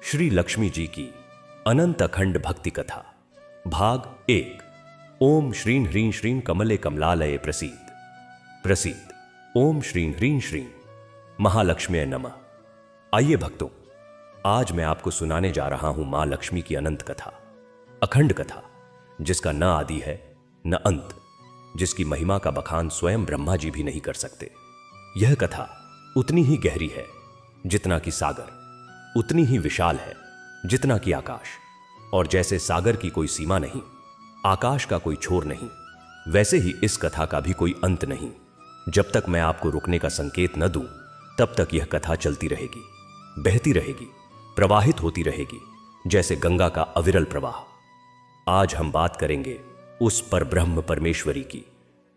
श्री लक्ष्मी जी की अनंत अखंड भक्ति कथा भाग 1। ओम श्रीं ह्रीं श्रीं कमले कमलालये प्रसीद प्रसीद। ओम श्रीं ह्रीं श्रीं महालक्ष्म्यै नमः। आइए भक्तों, आज मैं आपको सुनाने जा रहा हूं मां लक्ष्मी की अनंत कथा, अखंड कथा, जिसका न आदि है न अंत, जिसकी महिमा का बखान स्वयं ब्रह्मा जी भी नहीं कर सकते। यह कथा उतनी ही गहरी है जितना कि सागर, उतनी ही विशाल है जितना कि आकाश। और जैसे सागर की कोई सीमा नहीं, आकाश का कोई छोर नहीं, वैसे ही इस कथा का भी कोई अंत नहीं। जब तक मैं आपको रुकने का संकेत न दूं, तब तक यह कथा चलती रहेगी, बहती रहेगी, प्रवाहित होती रहेगी, जैसे गंगा का अविरल प्रवाह। आज हम बात करेंगे उस परब्रह्म परमेश्वरी की,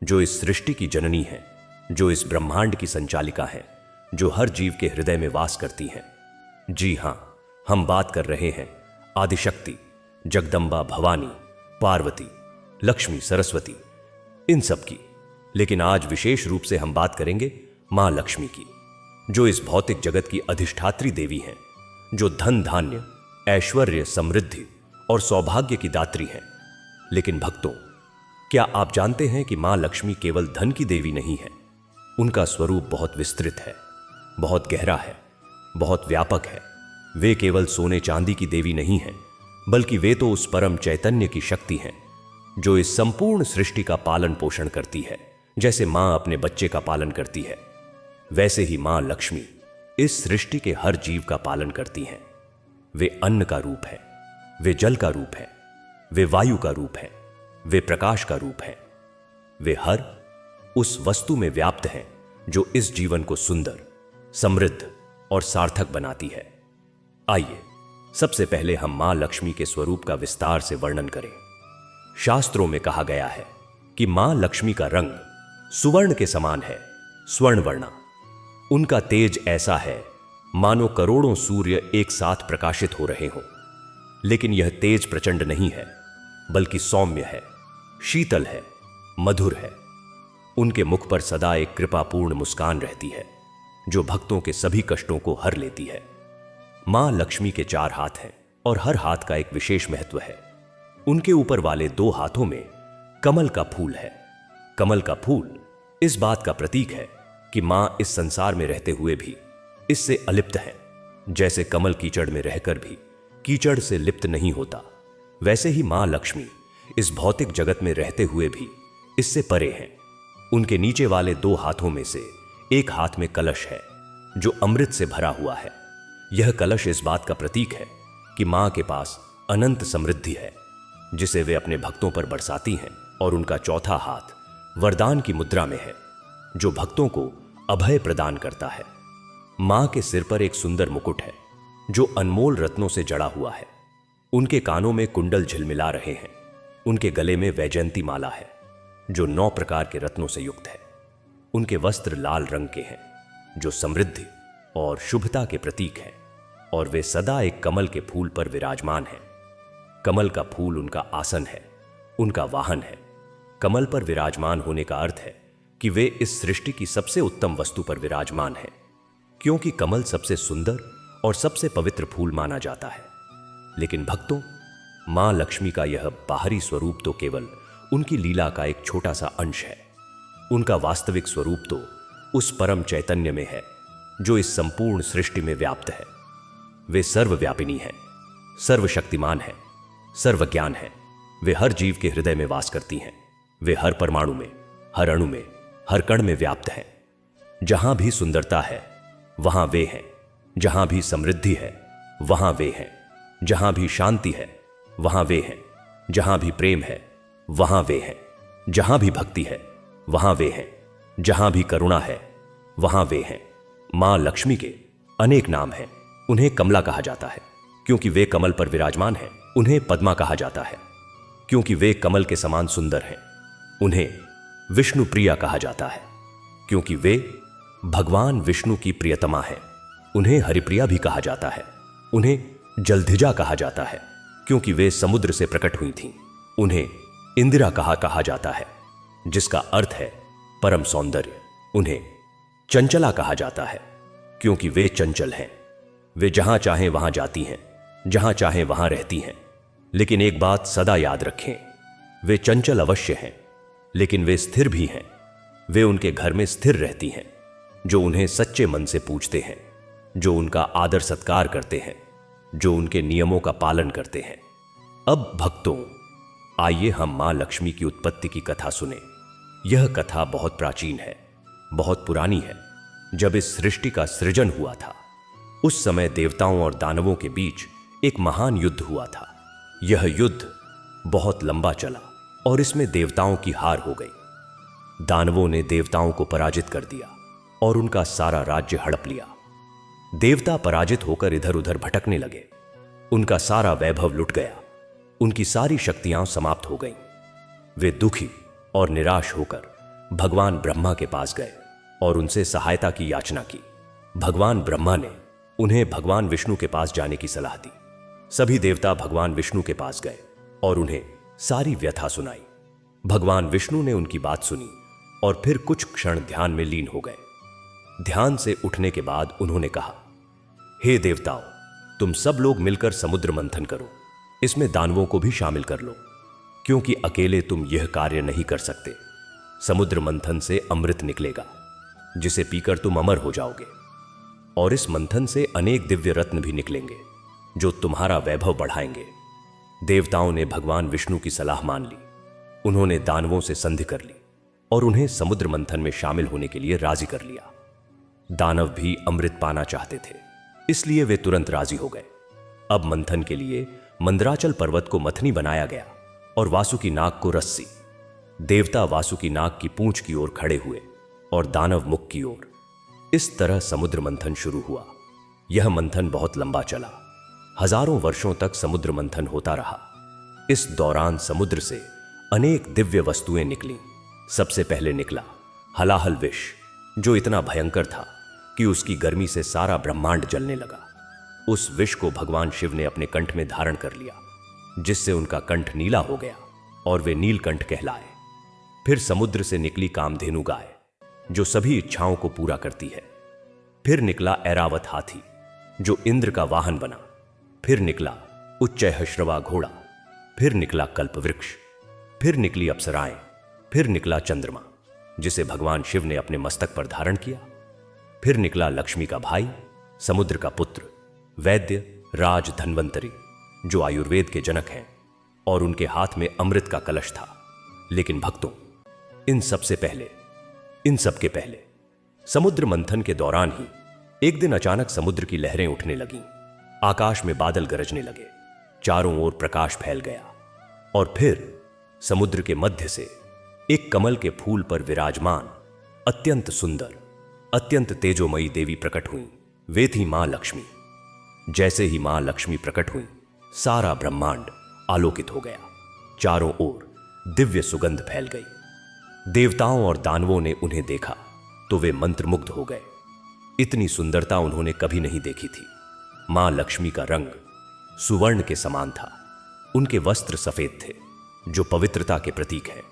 जो इस सृष्टि की जननी है, जो इस ब्रह्मांड की संचालिका है, जो हर जीव के हृदय में वास करती हैं। जी हां, हम बात कर रहे हैं आदिशक्ति, जगदंबा, भवानी, पार्वती, लक्ष्मी, सरस्वती, इन सब की। लेकिन आज विशेष रूप से हम बात करेंगे मां लक्ष्मी की, जो इस भौतिक जगत की अधिष्ठात्री देवी हैं, जो धन, धान्य, ऐश्वर्य, समृद्धि और सौभाग्य की दात्री हैं। लेकिन भक्तों, क्या आप जानते हैं कि मां लक्ष्मी केवल धन की देवी नहीं है? उनका स्वरूप बहुत विस्तृत है, बहुत गहरा है, बहुत व्यापक है। वे केवल सोने चांदी की देवी नहीं हैं, बल्कि वे तो उस परम चैतन्य की शक्ति हैं, जो इस संपूर्ण सृष्टि का पालन पोषण करती है। जैसे मां अपने बच्चे का पालन करती है, वैसे ही मां लक्ष्मी इस सृष्टि के हर जीव का पालन करती हैं। वे अन्न का रूप है, वे जल का रूप है, वे वायु का रूप है, वे प्रकाश का रूप है। वे हर उस वस्तु में व्याप्त हैं जो इस जीवन को सुंदर, समृद्ध और सार्थक बनाती है। आइए सबसे पहले हम मां लक्ष्मी के स्वरूप का विस्तार से वर्णन करें। शास्त्रों में कहा गया है कि मां लक्ष्मी का रंग सुवर्ण के समान है, स्वर्णवर्णा। उनका तेज ऐसा है मानो करोड़ों सूर्य एक साथ प्रकाशित हो रहे हों। लेकिन यह तेज प्रचंड नहीं है, बल्कि सौम्य है, शीतल है, मधुर है। उनके मुख पर सदा एक कृपापूर्ण मुस्कान रहती है, जो भक्तों के सभी कष्टों को हर लेती है। मां लक्ष्मी के 4 हाथ हैं और हर हाथ का एक विशेष महत्व है। उनके ऊपर वाले 2 हाथों में कमल का फूल है। कमल का फूल इस बात का प्रतीक है कि मां इस संसार में रहते हुए भी इससे अलिप्त है। जैसे कमल कीचड़ में रहकर भी कीचड़ से लिप्त नहीं होता, वैसे ही मां लक्ष्मी इस भौतिक जगत में रहते हुए भी इससे परे हैं। उनके नीचे वाले 2 हाथों में से एक हाथ में कलश है, जो अमृत से भरा हुआ है। यह कलश इस बात का प्रतीक है कि मां के पास अनंत समृद्धि है, जिसे वे अपने भक्तों पर बरसाती हैं। और उनका चौथा हाथ वरदान की मुद्रा में है, जो भक्तों को अभय प्रदान करता है। मां के सिर पर एक सुंदर मुकुट है, जो अनमोल रत्नों से जड़ा हुआ है। उनके कानों में कुंडल झिलमिला रहे हैं। उनके गले में वैजयंती माला है, जो 9 प्रकार के रत्नों से युक्त है। उनके वस्त्र लाल रंग के हैं, जो समृद्धि और शुभता के प्रतीक हैं। और वे सदा एक कमल के फूल पर विराजमान हैं। कमल का फूल उनका आसन है, उनका वाहन है। कमल पर विराजमान होने का अर्थ है कि वे इस सृष्टि की सबसे उत्तम वस्तु पर विराजमान हैं, क्योंकि कमल सबसे सुंदर और सबसे पवित्र फूल माना जाता है। लेकिन भक्तों, मां लक्ष्मी का यह बाहरी स्वरूप तो केवल उनकी लीला का एक छोटा सा अंश है। उनका वास्तविक स्वरूप तो उस परम चैतन्य में है, जो इस संपूर्ण सृष्टि में व्याप्त है। वे सर्वव्यापिनी हैं, सर्वशक्तिमान हैं, सर्वज्ञान हैं। वे हर जीव के हृदय में वास करती हैं। वे हर परमाणु में, हर अणु में, हर कण में व्याप्त हैं। जहां भी सुंदरता है, वहां वे हैं। जहां भी समृद्धि है, वहां वे हैं। जहां भी शांति है, वहां वे हैं। जहां भी प्रेम है, वहां वे हैं। जहां भी भक्ति है, वहां वे हैं। जहां भी करुणा है, वहां वे हैं। मां लक्ष्मी के अनेक नाम हैं। उन्हें कमला कहा जाता है, क्योंकि वे कमल पर विराजमान हैं। उन्हें पद्मा कहा जाता है, क्योंकि वे कमल के समान सुंदर हैं। उन्हें विष्णु प्रिया कहा जाता है, क्योंकि वे भगवान विष्णु की प्रियतमा हैं। उन्हें हरिप्रिया भी कहा जाता है। उन्हें जलधिजा कहा जाता है, क्योंकि वे समुद्र से प्रकट हुई थीं। उन्हें इंदिरा कहा जाता है, जिसका अर्थ है परम सौंदर्य। उन्हें चंचला कहा जाता है, क्योंकि वे चंचल हैं। वे जहां चाहें वहां जाती हैं, जहां चाहें वहां रहती हैं। लेकिन एक बात सदा याद रखें, वे चंचल अवश्य हैं, लेकिन वे स्थिर भी हैं। वे उनके घर में स्थिर रहती हैं, जो उन्हें सच्चे मन से पूजते हैं, जो उनका आदर सत्कार करते हैं, जो उनके नियमों का पालन करते हैं। अब भक्तों, आइए हम मां लक्ष्मी की उत्पत्ति की कथा सुने। यह कथा बहुत प्राचीन है, बहुत पुरानी है। जब इस सृष्टि का सृजन हुआ था, उस समय देवताओं और दानवों के बीच एक महान युद्ध हुआ था। यह युद्ध बहुत लंबा चला और इसमें देवताओं की हार हो गई। दानवों ने देवताओं को पराजित कर दिया और उनका सारा राज्य हड़प लिया। देवता पराजित होकर इधर उधर भटकने लगे। उनका सारा वैभव लुट गया, उनकी सारी शक्तियां समाप्त हो गईं। वे दुखी और निराश होकर भगवान ब्रह्मा के पास गए और उनसे सहायता की याचना की। भगवान ब्रह्मा ने उन्हें भगवान विष्णु के पास जाने की सलाह दी। सभी देवता भगवान विष्णु के पास गए और उन्हें सारी व्यथा सुनाई। भगवान विष्णु ने उनकी बात सुनी और फिर कुछ क्षण ध्यान में लीन हो गए। ध्यान से उठने के बाद उन्होंने कहा, हे देवताओं, तुम सब लोग मिलकर समुद्र मंथन करो। इसमें दानवों को भी शामिल कर लो, क्योंकि अकेले तुम यह कार्य नहीं कर सकते। समुद्र मंथन से अमृत निकलेगा, जिसे पीकर तुम अमर हो जाओगे, और इस मंथन से अनेक दिव्य रत्न भी निकलेंगे, जो तुम्हारा वैभव बढ़ाएंगे। देवताओं ने भगवान विष्णु की सलाह मान ली। उन्होंने दानवों से संधि कर ली और उन्हें समुद्र मंथन में शामिल होने के लिए राजी कर लिया। दानव भी अमृत पाना चाहते थे, इसलिए वे तुरंत राजी हो गए। अब मंथन के लिए मंदराचल पर्वत को मथनी बनाया गया और वासुकी नाग को रस्सी। देवता वासुकी नाग की पूंछ की ओर खड़े हुए और दानव मुख की ओर। इस तरह समुद्र मंथन शुरू हुआ। यह मंथन बहुत लंबा चला। हजारों वर्षों तक समुद्र मंथन होता रहा। इस दौरान समुद्र से अनेक दिव्य वस्तुएं निकलीं। सबसे पहले निकला हलाहल विष, जो इतना भयंकर था कि उसकी गर्मी से सारा ब्रह्मांड जलने लगा। उस विष को भगवान शिव ने अपने कंठ में धारण कर लिया, जिससे उनका कंठ नीला हो गया और वे नीलकंठ कहलाए। फिर समुद्र से निकली कामधेनु गाय, जो सभी इच्छाओं को पूरा करती है। फिर निकला ऐरावत हाथी, जो इंद्र का वाहन बना। फिर निकला उच्चैःश्रवा घोड़ा। फिर निकला कल्प वृक्ष। फिर निकली अप्सराएं। फिर निकला चंद्रमा, जिसे भगवान शिव ने अपने मस्तक पर धारण किया। फिर निकला लक्ष्मी का भाई, समुद्र का पुत्र, वैद्य राज धन्वंतरी, जो आयुर्वेद के जनक हैं, और उनके हाथ में अमृत का कलश था। लेकिन भक्तों, इन सबके पहले समुद्र मंथन के दौरान ही एक दिन अचानक समुद्र की लहरें उठने लगीं। आकाश में बादल गरजने लगे, चारों ओर प्रकाश फैल गया, और फिर समुद्र के मध्य से एक कमल के फूल पर विराजमान अत्यंत सुंदर, अत्यंत तेजोमयी देवी प्रकट हुई। वे थी मां लक्ष्मी। जैसे ही मां लक्ष्मी प्रकट हुई, सारा ब्रह्मांड आलोकित हो गया। चारों ओर दिव्य सुगंध फैल गई। देवताओं और दानवों ने उन्हें देखा तो वे मंत्रमुग्ध हो गए। इतनी सुंदरता उन्होंने कभी नहीं देखी थी। मां लक्ष्मी का रंग सुवर्ण के समान था। उनके वस्त्र सफेद थे, जो पवित्रता के प्रतीक हैं।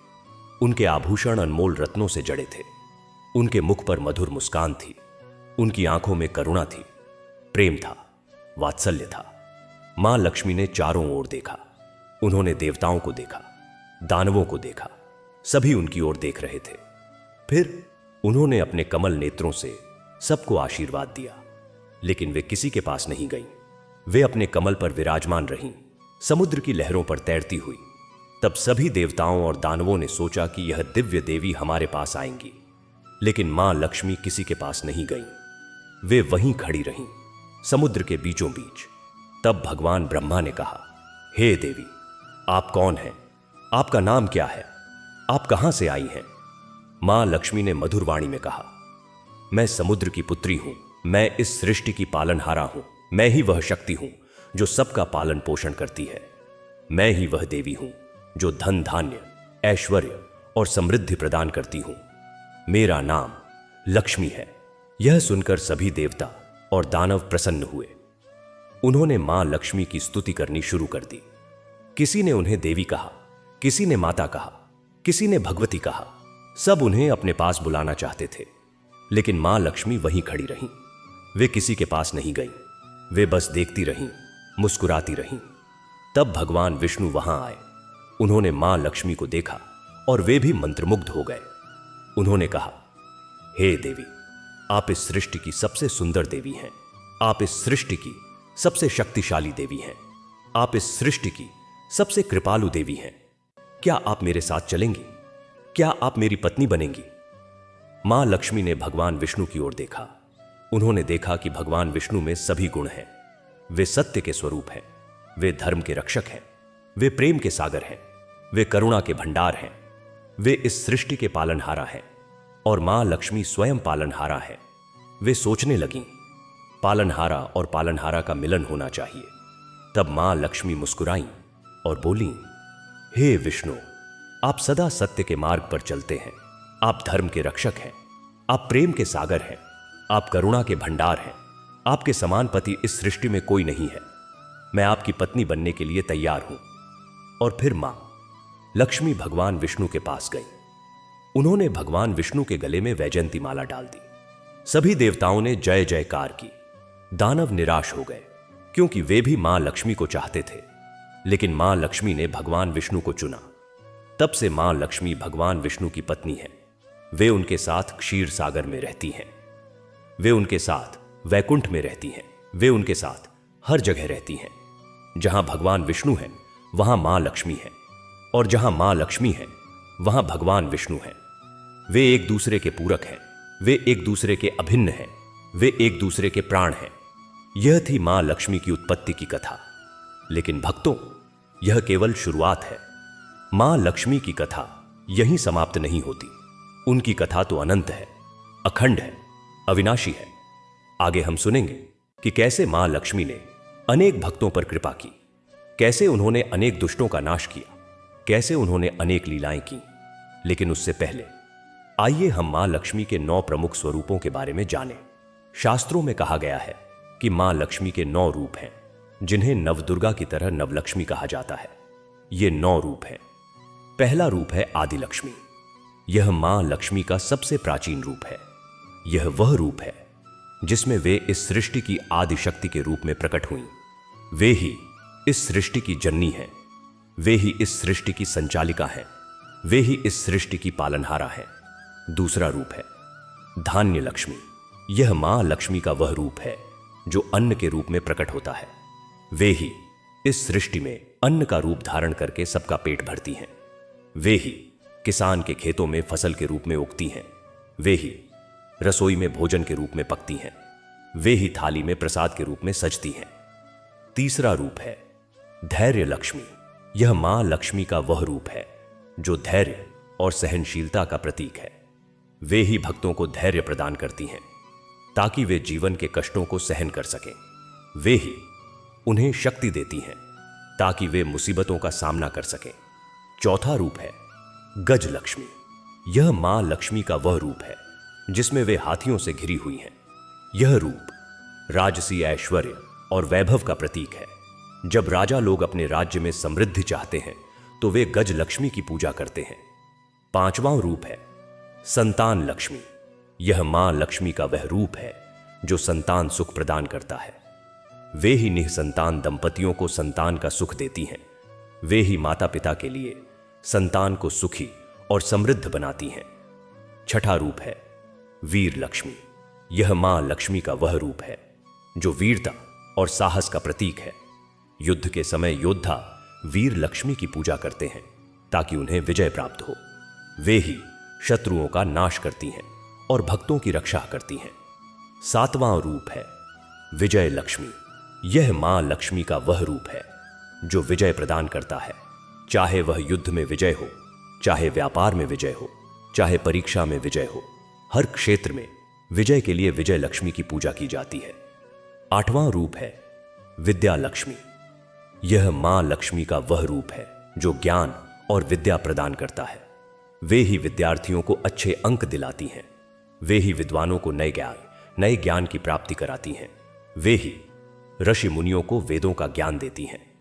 उनके आभूषण अनमोल रत्नों से जड़े थे। उनके मुख पर मधुर मुस्कान थी। उनकी आंखों में करुणा थी, प्रेम था, वात्सल्य था। मां लक्ष्मी ने चारों ओर देखा। उन्होंने देवताओं को देखा, दानवों को देखा, सभी उनकी ओर देख रहे थे। फिर उन्होंने अपने कमल नेत्रों से सबको आशीर्वाद दिया, लेकिन वे किसी के पास नहीं गईं। वे अपने कमल पर विराजमान रहीं, समुद्र की लहरों पर तैरती हुई। तब सभी देवताओं और दानवों ने सोचा कि यह दिव्य देवी हमारे पास आएंगी, लेकिन मां लक्ष्मी किसी के पास नहीं गईं। वे वहीं खड़ी रहीं, समुद्र के बीचों बीच। तब भगवान ब्रह्मा ने कहा, हे देवी, आप कौन हैं? आपका नाम क्या है? आप कहां से आई हैं? मां लक्ष्मी ने मधुर वाणी में कहा, मैं समुद्र की पुत्री हूं। मैं इस सृष्टि की पालनहारा हूं। मैं ही वह शक्ति हूं जो सबका पालन पोषण करती है। मैं ही वह देवी हूं जो धन धान्य, ऐश्वर्य और समृद्धि प्रदान करती हूं। मेरा नाम लक्ष्मी है। यह सुनकर सभी देवता और दानव प्रसन्न हुए। उन्होंने मां लक्ष्मी की स्तुति करनी शुरू कर दी। किसी ने उन्हें देवी कहा, किसी ने माता कहा, किसी ने भगवती कहा। सब उन्हें अपने पास बुलाना चाहते थे, लेकिन मां लक्ष्मी वहीं खड़ी रहीं। वे किसी के पास नहीं गईं। वे बस देखती रहीं मुस्कुराती रहीं। तब भगवान विष्णु वहां आए। उन्होंने मां लक्ष्मी को देखा और वे भी मंत्रमुग्ध हो गए। उन्होंने कहा, हे देवी, आप इस सृष्टि की सबसे सुंदर देवी हैं। आप इस सृष्टि की सबसे शक्तिशाली देवी हैं। आप इस सृष्टि की सबसे कृपालु देवी हैं। क्या आप मेरे साथ चलेंगी? क्या आप मेरी पत्नी बनेंगी? मां लक्ष्मी ने भगवान विष्णु की ओर देखा। उन्होंने देखा कि भगवान विष्णु में सभी गुण हैं। वे सत्य के स्वरूप हैं, वे धर्म के रक्षक हैं, वे प्रेम के सागर हैं, वे करुणा के भंडार हैं, वे इस सृष्टि के पालनहारा हैं और मां लक्ष्मी स्वयं पालनहारा है। वे सोचने लगीं, पालनहारा और पालनहारा का मिलन होना चाहिए। तब मां लक्ष्मी मुस्कुराईं और बोलीं, हे विष्णु, आप सदा सत्य के मार्ग पर चलते हैं। आप धर्म के रक्षक हैं, आप प्रेम के सागर हैं, आप करुणा के भंडार हैं। आपके समान पति इस सृष्टि में कोई नहीं है। मैं आपकी पत्नी बनने के लिए तैयार हूं। और फिर मां लक्ष्मी भगवान विष्णु के पास गई। उन्होंने भगवान विष्णु के गले में वैजयंती माला डाल दी। सभी देवताओं ने जय जयकार की। दानव निराश हो गए क्योंकि वे भी मां लक्ष्मी को चाहते थे, लेकिन मां लक्ष्मी ने भगवान विष्णु को चुना। तब से मां लक्ष्मी भगवान विष्णु की पत्नी है। वे उनके साथ क्षीर सागर में रहती हैं। वे उनके साथ वैकुंठ में रहती हैं। वे उनके साथ हर जगह रहती हैं। जहां भगवान विष्णु है वहां मां लक्ष्मी है, और जहां मां लक्ष्मी है वहां भगवान विष्णु है। वे एक दूसरे के पूरक हैं, वे एक दूसरे के अभिन्न हैं, वे एक दूसरे के प्राण हैं। यह थी मां लक्ष्मी की उत्पत्ति की कथा। लेकिन भक्तों, यह केवल शुरुआत है। मां लक्ष्मी की कथा यहीं समाप्त नहीं होती। उनकी कथा तो अनंत है, अखंड है, अविनाशी है। आगे हम सुनेंगे कि कैसे मां लक्ष्मी ने अनेक भक्तों पर कृपा की, कैसे उन्होंने अनेक दुष्टों का नाश किया, कैसे उन्होंने अनेक लीलाएं की। लेकिन उससे पहले आइए हम मां लक्ष्मी के 9 प्रमुख स्वरूपों के बारे में जानें। शास्त्रों में कहा गया है कि मां लक्ष्मी के 9 रूप हैं, जिन्हें नवदुर्गा की तरह नवलक्ष्मी कहा जाता है। ये 9 रूप हैं। पहला रूप है आदि लक्ष्मी। यह मां लक्ष्मी का सबसे प्राचीन रूप है। यह वह रूप है जिसमें वे इस सृष्टि की आदि शक्ति के रूप में प्रकट हुई। वे ही इस सृष्टि की जननी हैं। वे ही इस सृष्टि की संचालिका हैं। वे ही इस सृष्टि की पालनहारा हैं। दूसरा रूप है धान्य लक्ष्मी। यह मां लक्ष्मी का वह रूप है जो अन्न के रूप में प्रकट होता है। वे ही इस सृष्टि में अन्न का रूप धारण करके सबका पेट भरती हैं। वे ही किसान के खेतों में फसल के रूप में उगती हैं। वे ही रसोई में भोजन के रूप में पकती हैं। वे ही थाली में प्रसाद के रूप में सजती हैं। तीसरा रूप है धैर्य लक्ष्मी। यह मां लक्ष्मी का वह रूप है जो धैर्य और सहनशीलता का प्रतीक है। वे ही भक्तों को धैर्य प्रदान करती हैं ताकि वे जीवन के कष्टों को सहन कर सकें। वे ही उन्हें शक्ति देती हैं ताकि वे मुसीबतों का सामना कर सकें। चौथा रूप है गज लक्ष्मी। यह मां लक्ष्मी का वह रूप है जिसमें वे हाथियों से घिरी हुई हैं। यह रूप राजसी ऐश्वर्य और वैभव का प्रतीक है। जब राजा लोग अपने राज्य में समृद्धि चाहते हैं तो वे गज लक्ष्मी की पूजा करते हैं। पांचवां रूप है संतान लक्ष्मी। यह मां लक्ष्मी का वह रूप है जो संतान सुख प्रदान करता है। वे ही निःसंतान दंपतियों को संतान का सुख देती हैं। वे ही माता पिता के लिए संतान को सुखी और समृद्ध बनाती हैं। छठा रूप है वीर लक्ष्मी। यह मां लक्ष्मी का वह रूप है जो वीरता और साहस का प्रतीक है। युद्ध के समय योद्धा वीर लक्ष्मी की पूजा करते हैं ताकि उन्हें विजय प्राप्त हो। वे ही शत्रुओं का नाश करती हैं और भक्तों की रक्षा करती हैं। सातवां रूप है विजय लक्ष्मी। यह मां लक्ष्मी का वह रूप है जो विजय प्रदान करता है। चाहे वह युद्ध में विजय हो, चाहे व्यापार में विजय हो, चाहे परीक्षा में विजय हो, हर क्षेत्र में विजय के लिए विजय लक्ष्मी की पूजा की जाती है। आठवां रूप है विद्या लक्ष्मी। यह मां लक्ष्मी का वह रूप है जो ज्ञान और विद्या प्रदान करता है। वे ही विद्यार्थियों को अच्छे अंक दिलाती हैं। वे ही विद्वानों को नए ज्ञान की प्राप्ति कराती हैं। वे ही ऋषि मुनियों को वेदों का ज्ञान देती हैं।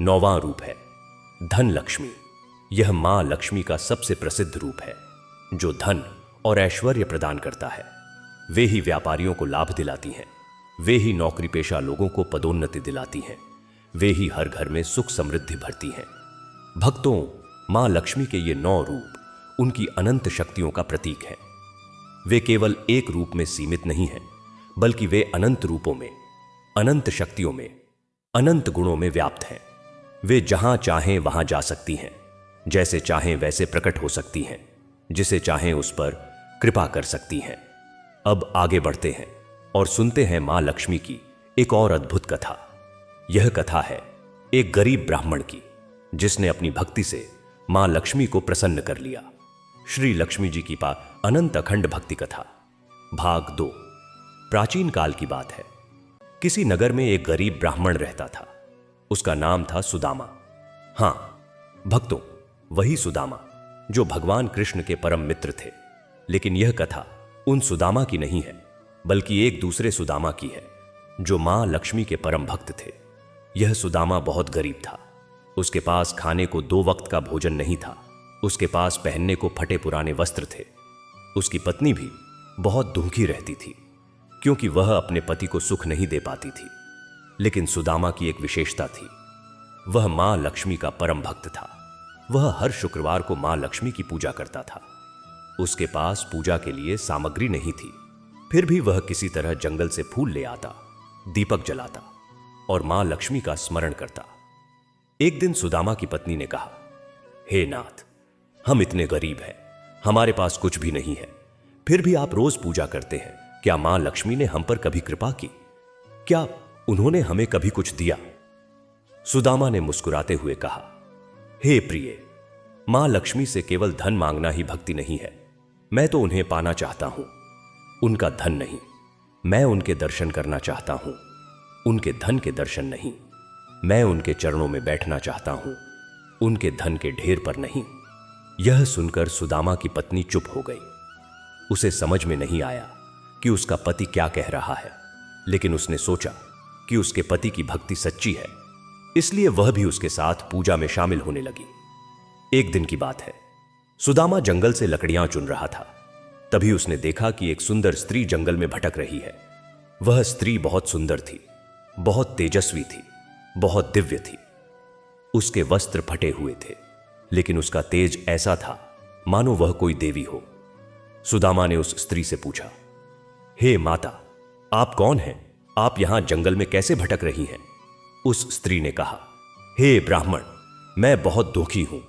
नौवां रूप है धन लक्ष्मी। यह मां लक्ष्मी का सबसे प्रसिद्ध रूप है जो धन और ऐश्वर्य प्रदान करता है। वे ही व्यापारियों को लाभ दिलाती हैं। वे ही नौकरी पेशा लोगों को पदोन्नति दिलाती हैं। वे ही हर घर में सुख समृद्धि भरती हैं। भक्तों, मां लक्ष्मी के ये 9 रूप उनकी अनंत शक्तियों का प्रतीक है। वे केवल एक रूप में सीमित नहीं हैं, बल्कि वे अनंत रूपों में, अनंत शक्तियों में, अनंत गुणों में व्याप्त हैं। वे जहां चाहें वहां जा सकती हैं, जैसे चाहें वैसे प्रकट हो सकती हैं, जिसे चाहें उस पर कृपा कर सकती हैं। अब आगे बढ़ते हैं और सुनते हैं मां लक्ष्मी की एक और अद्भुत कथा। यह कथा है एक गरीब ब्राह्मण की, जिसने अपनी भक्ति से मां लक्ष्मी को प्रसन्न कर लिया। श्री लक्ष्मी जी की अनंत अखंड भक्ति कथा भाग 2। प्राचीन काल की बात है। किसी नगर में एक गरीब ब्राह्मण रहता था। उसका नाम था सुदामा। हां भक्तों, वही सुदामा जो भगवान कृष्ण के परम मित्र थे। लेकिन यह कथा उन सुदामा की नहीं है, बल्कि एक दूसरे सुदामा की है, जो मां लक्ष्मी के परम भक्त थे। यह सुदामा बहुत गरीब था। उसके पास खाने को 2 वक्त का भोजन नहीं था। उसके पास पहनने को फटे पुराने वस्त्र थे। उसकी पत्नी भी बहुत दुखी रहती थी, क्योंकि वह अपने पति को सुख नहीं दे पाती थी। लेकिन सुदामा की एक विशेषता थी। वह मां लक्ष्मी का परम भक्त था। वह हर शुक्रवार को मां लक्ष्मी की पूजा करता था। उसके पास पूजा के लिए सामग्री नहीं थी, फिर भी वह किसी तरह जंगल से फूल ले आता, दीपक जलाता और मां लक्ष्मी का स्मरण करता। एक दिन सुदामा की पत्नी ने कहा, हे नाथ, हम इतने गरीब हैं, हमारे पास कुछ भी नहीं है, फिर भी आप रोज पूजा करते हैं। क्या मां लक्ष्मी ने हम पर कभी कृपा की? क्या उन्होंने हमें कभी कुछ दिया? सुदामा ने मुस्कुराते हुए कहा, हे प्रिय, मां लक्ष्मी से केवल धन मांगना ही भक्ति नहीं है। मैं तो उन्हें पाना चाहता हूं, उनका धन नहीं। मैं उनके दर्शन करना चाहता हूं, उनके धन के दर्शन नहीं। मैं उनके चरणों में बैठना चाहता हूं, उनके धन के ढेर पर नहीं। यह सुनकर सुदामा की पत्नी चुप हो गई। उसे समझ में नहीं आया कि उसका पति क्या कह रहा है, लेकिन उसने सोचा कि उसके पति की भक्ति सच्ची है, इसलिए वह भी उसके साथ पूजा में शामिल होने लगी। एक दिन की बात है। सुदामा जंगल से लकड़ियां चुन रहा था। तभी उसने देखा कि एक सुंदर स्त्री जंगल में भटक रही है। वह स्त्री बहुत सुंदर थी, बहुत तेजस्वी थी, बहुत दिव्य थी। उसके वस्त्र फटे हुए थे, लेकिन उसका तेज ऐसा था मानो वह कोई देवी हो। सुदामा ने उस स्त्री से पूछा, हे माता, आप कौन हैं? आप यहां जंगल में कैसे भटक रही हैं? उस स्त्री ने कहा, हे ब्राह्मण, मैं बहुत दुखी हूं,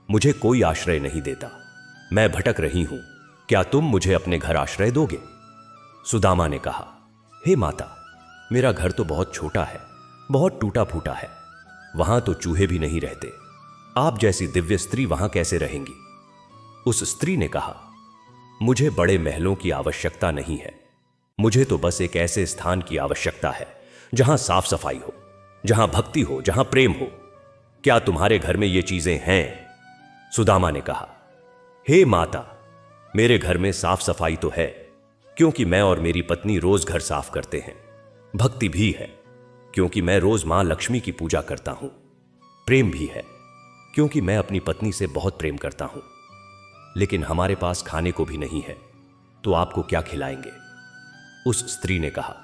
मुझे कोई आश्रय नहीं देता। मैं भटक रही हूं, क्या तुम मुझे अपने घर आश्रय दोगे? सुदामा ने कहा, हे माता, मेरा घर तो बहुत छोटा है, बहुत टूटा फूटा है, वहां तो चूहे भी नहीं रहते। आप जैसी दिव्य स्त्री वहां कैसे रहेंगी? उस स्त्री ने कहा, मुझे बड़े महलों की आवश्यकता नहीं है, मुझे तो बस एक ऐसे स्थान की आवश्यकता है जहां साफ सफाई हो, जहां भक्ति हो, जहां प्रेम हो। क्या तुम्हारे घर में ये चीजें हैं? सुदामा ने कहा, हे माता, मेरे घर में साफ सफाई तो है, क्योंकि मैं और मेरी पत्नी रोज घर साफ करते हैं। भक्ति भी है, क्योंकि मैं रोज मां लक्ष्मी की पूजा करता हूं। प्रेम भी है, क्योंकि मैं अपनी पत्नी से बहुत प्रेम करता हूं। लेकिन हमारे पास खाने को भी नहीं है, तो आपको क्या खिलाएंगे? उस स्त्री ने कहा,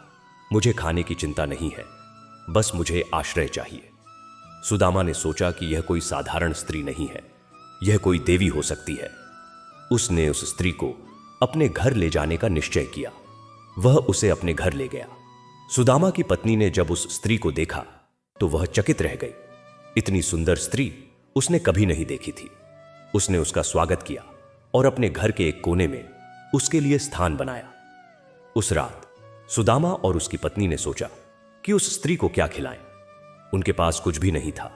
मुझे खाने की चिंता नहीं है, बस मुझे आश्रय चाहिए। सुदामा ने सोचा कि यह कोई साधारण स्त्री नहीं है, यह कोई देवी हो सकती है। उसने उस स्त्री को अपने घर ले जाने का निश्चय किया। वह उसे अपने घर ले गया। सुदामा की पत्नी ने जब उस स्त्री को देखा तो वह चकित रह गई। इतनी सुंदर स्त्री उसने कभी नहीं देखी थी। उसने उसका स्वागत किया और अपने घर के एक कोने में उसके लिए स्थान बनाया। उस रात सुदामा और उसकी पत्नी ने सोचा कि उस स्त्री को क्या खिलाएं। उनके पास कुछ भी नहीं था।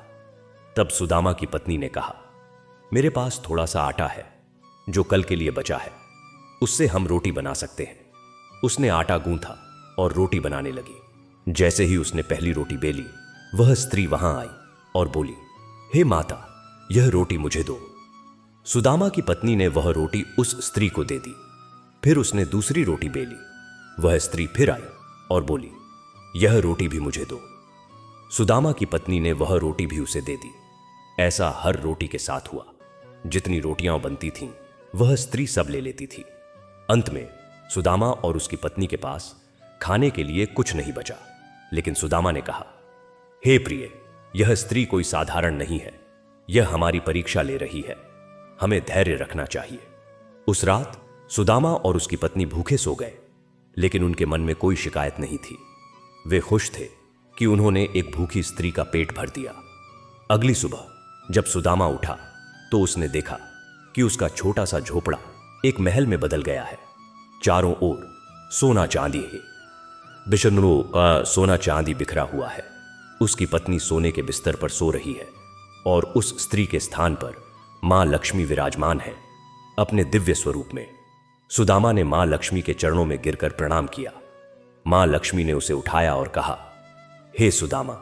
तब सुदामा की पत्नी ने कहा, मेरे पास थोड़ा सा आटा है जो कल के लिए बचा है, उससे हम रोटी बना सकते हैं। उसने आटा गूंथा और रोटी बनाने लगी। जैसे ही उसने पहली रोटी बेली, वह स्त्री वहां आई और बोली, हे माता, यह रोटी मुझे दो। सुदामा की पत्नी ने वह रोटी उस स्त्री को दे दी। फिर उसने दूसरी रोटी बेली। वह स्त्री फिर आई और बोली, यह रोटी भी मुझे दो। सुदामा की पत्नी ने वह रोटी भी उसे दे दी। ऐसा हर रोटी के साथ हुआ। जितनी रोटियां बनती थीं, वह स्त्री सब ले लेती थी। अंत में सुदामा और उसकी पत्नी के पास खाने के लिए कुछ नहीं बचा। लेकिन सुदामा ने कहा, हे प्रिय, यह स्त्री कोई साधारण नहीं है, यह हमारी परीक्षा ले रही है, हमें धैर्य रखना चाहिए। उस रात सुदामा और उसकी पत्नी भूखे सो गए, लेकिन उनके मन में कोई शिकायत नहीं थी। वे खुश थे कि उन्होंने एक भूखी स्त्री का पेट भर दिया। अगली सुबह जब सुदामा उठा तो उसने देखा कि उसका छोटा सा झोपड़ा एक महल में बदल गया है। चारों ओर सोना चांदी है, बिशनों का सोना चांदी बिखरा हुआ है। उसकी पत्नी सोने के बिस्तर पर सो रही है और उस स्त्री के स्थान पर मां लक्ष्मी विराजमान है अपने दिव्य स्वरूप में। सुदामा ने मां लक्ष्मी के चरणों में गिरकर प्रणाम किया। मां लक्ष्मी ने उसे उठाया और कहा, हे सुदामा,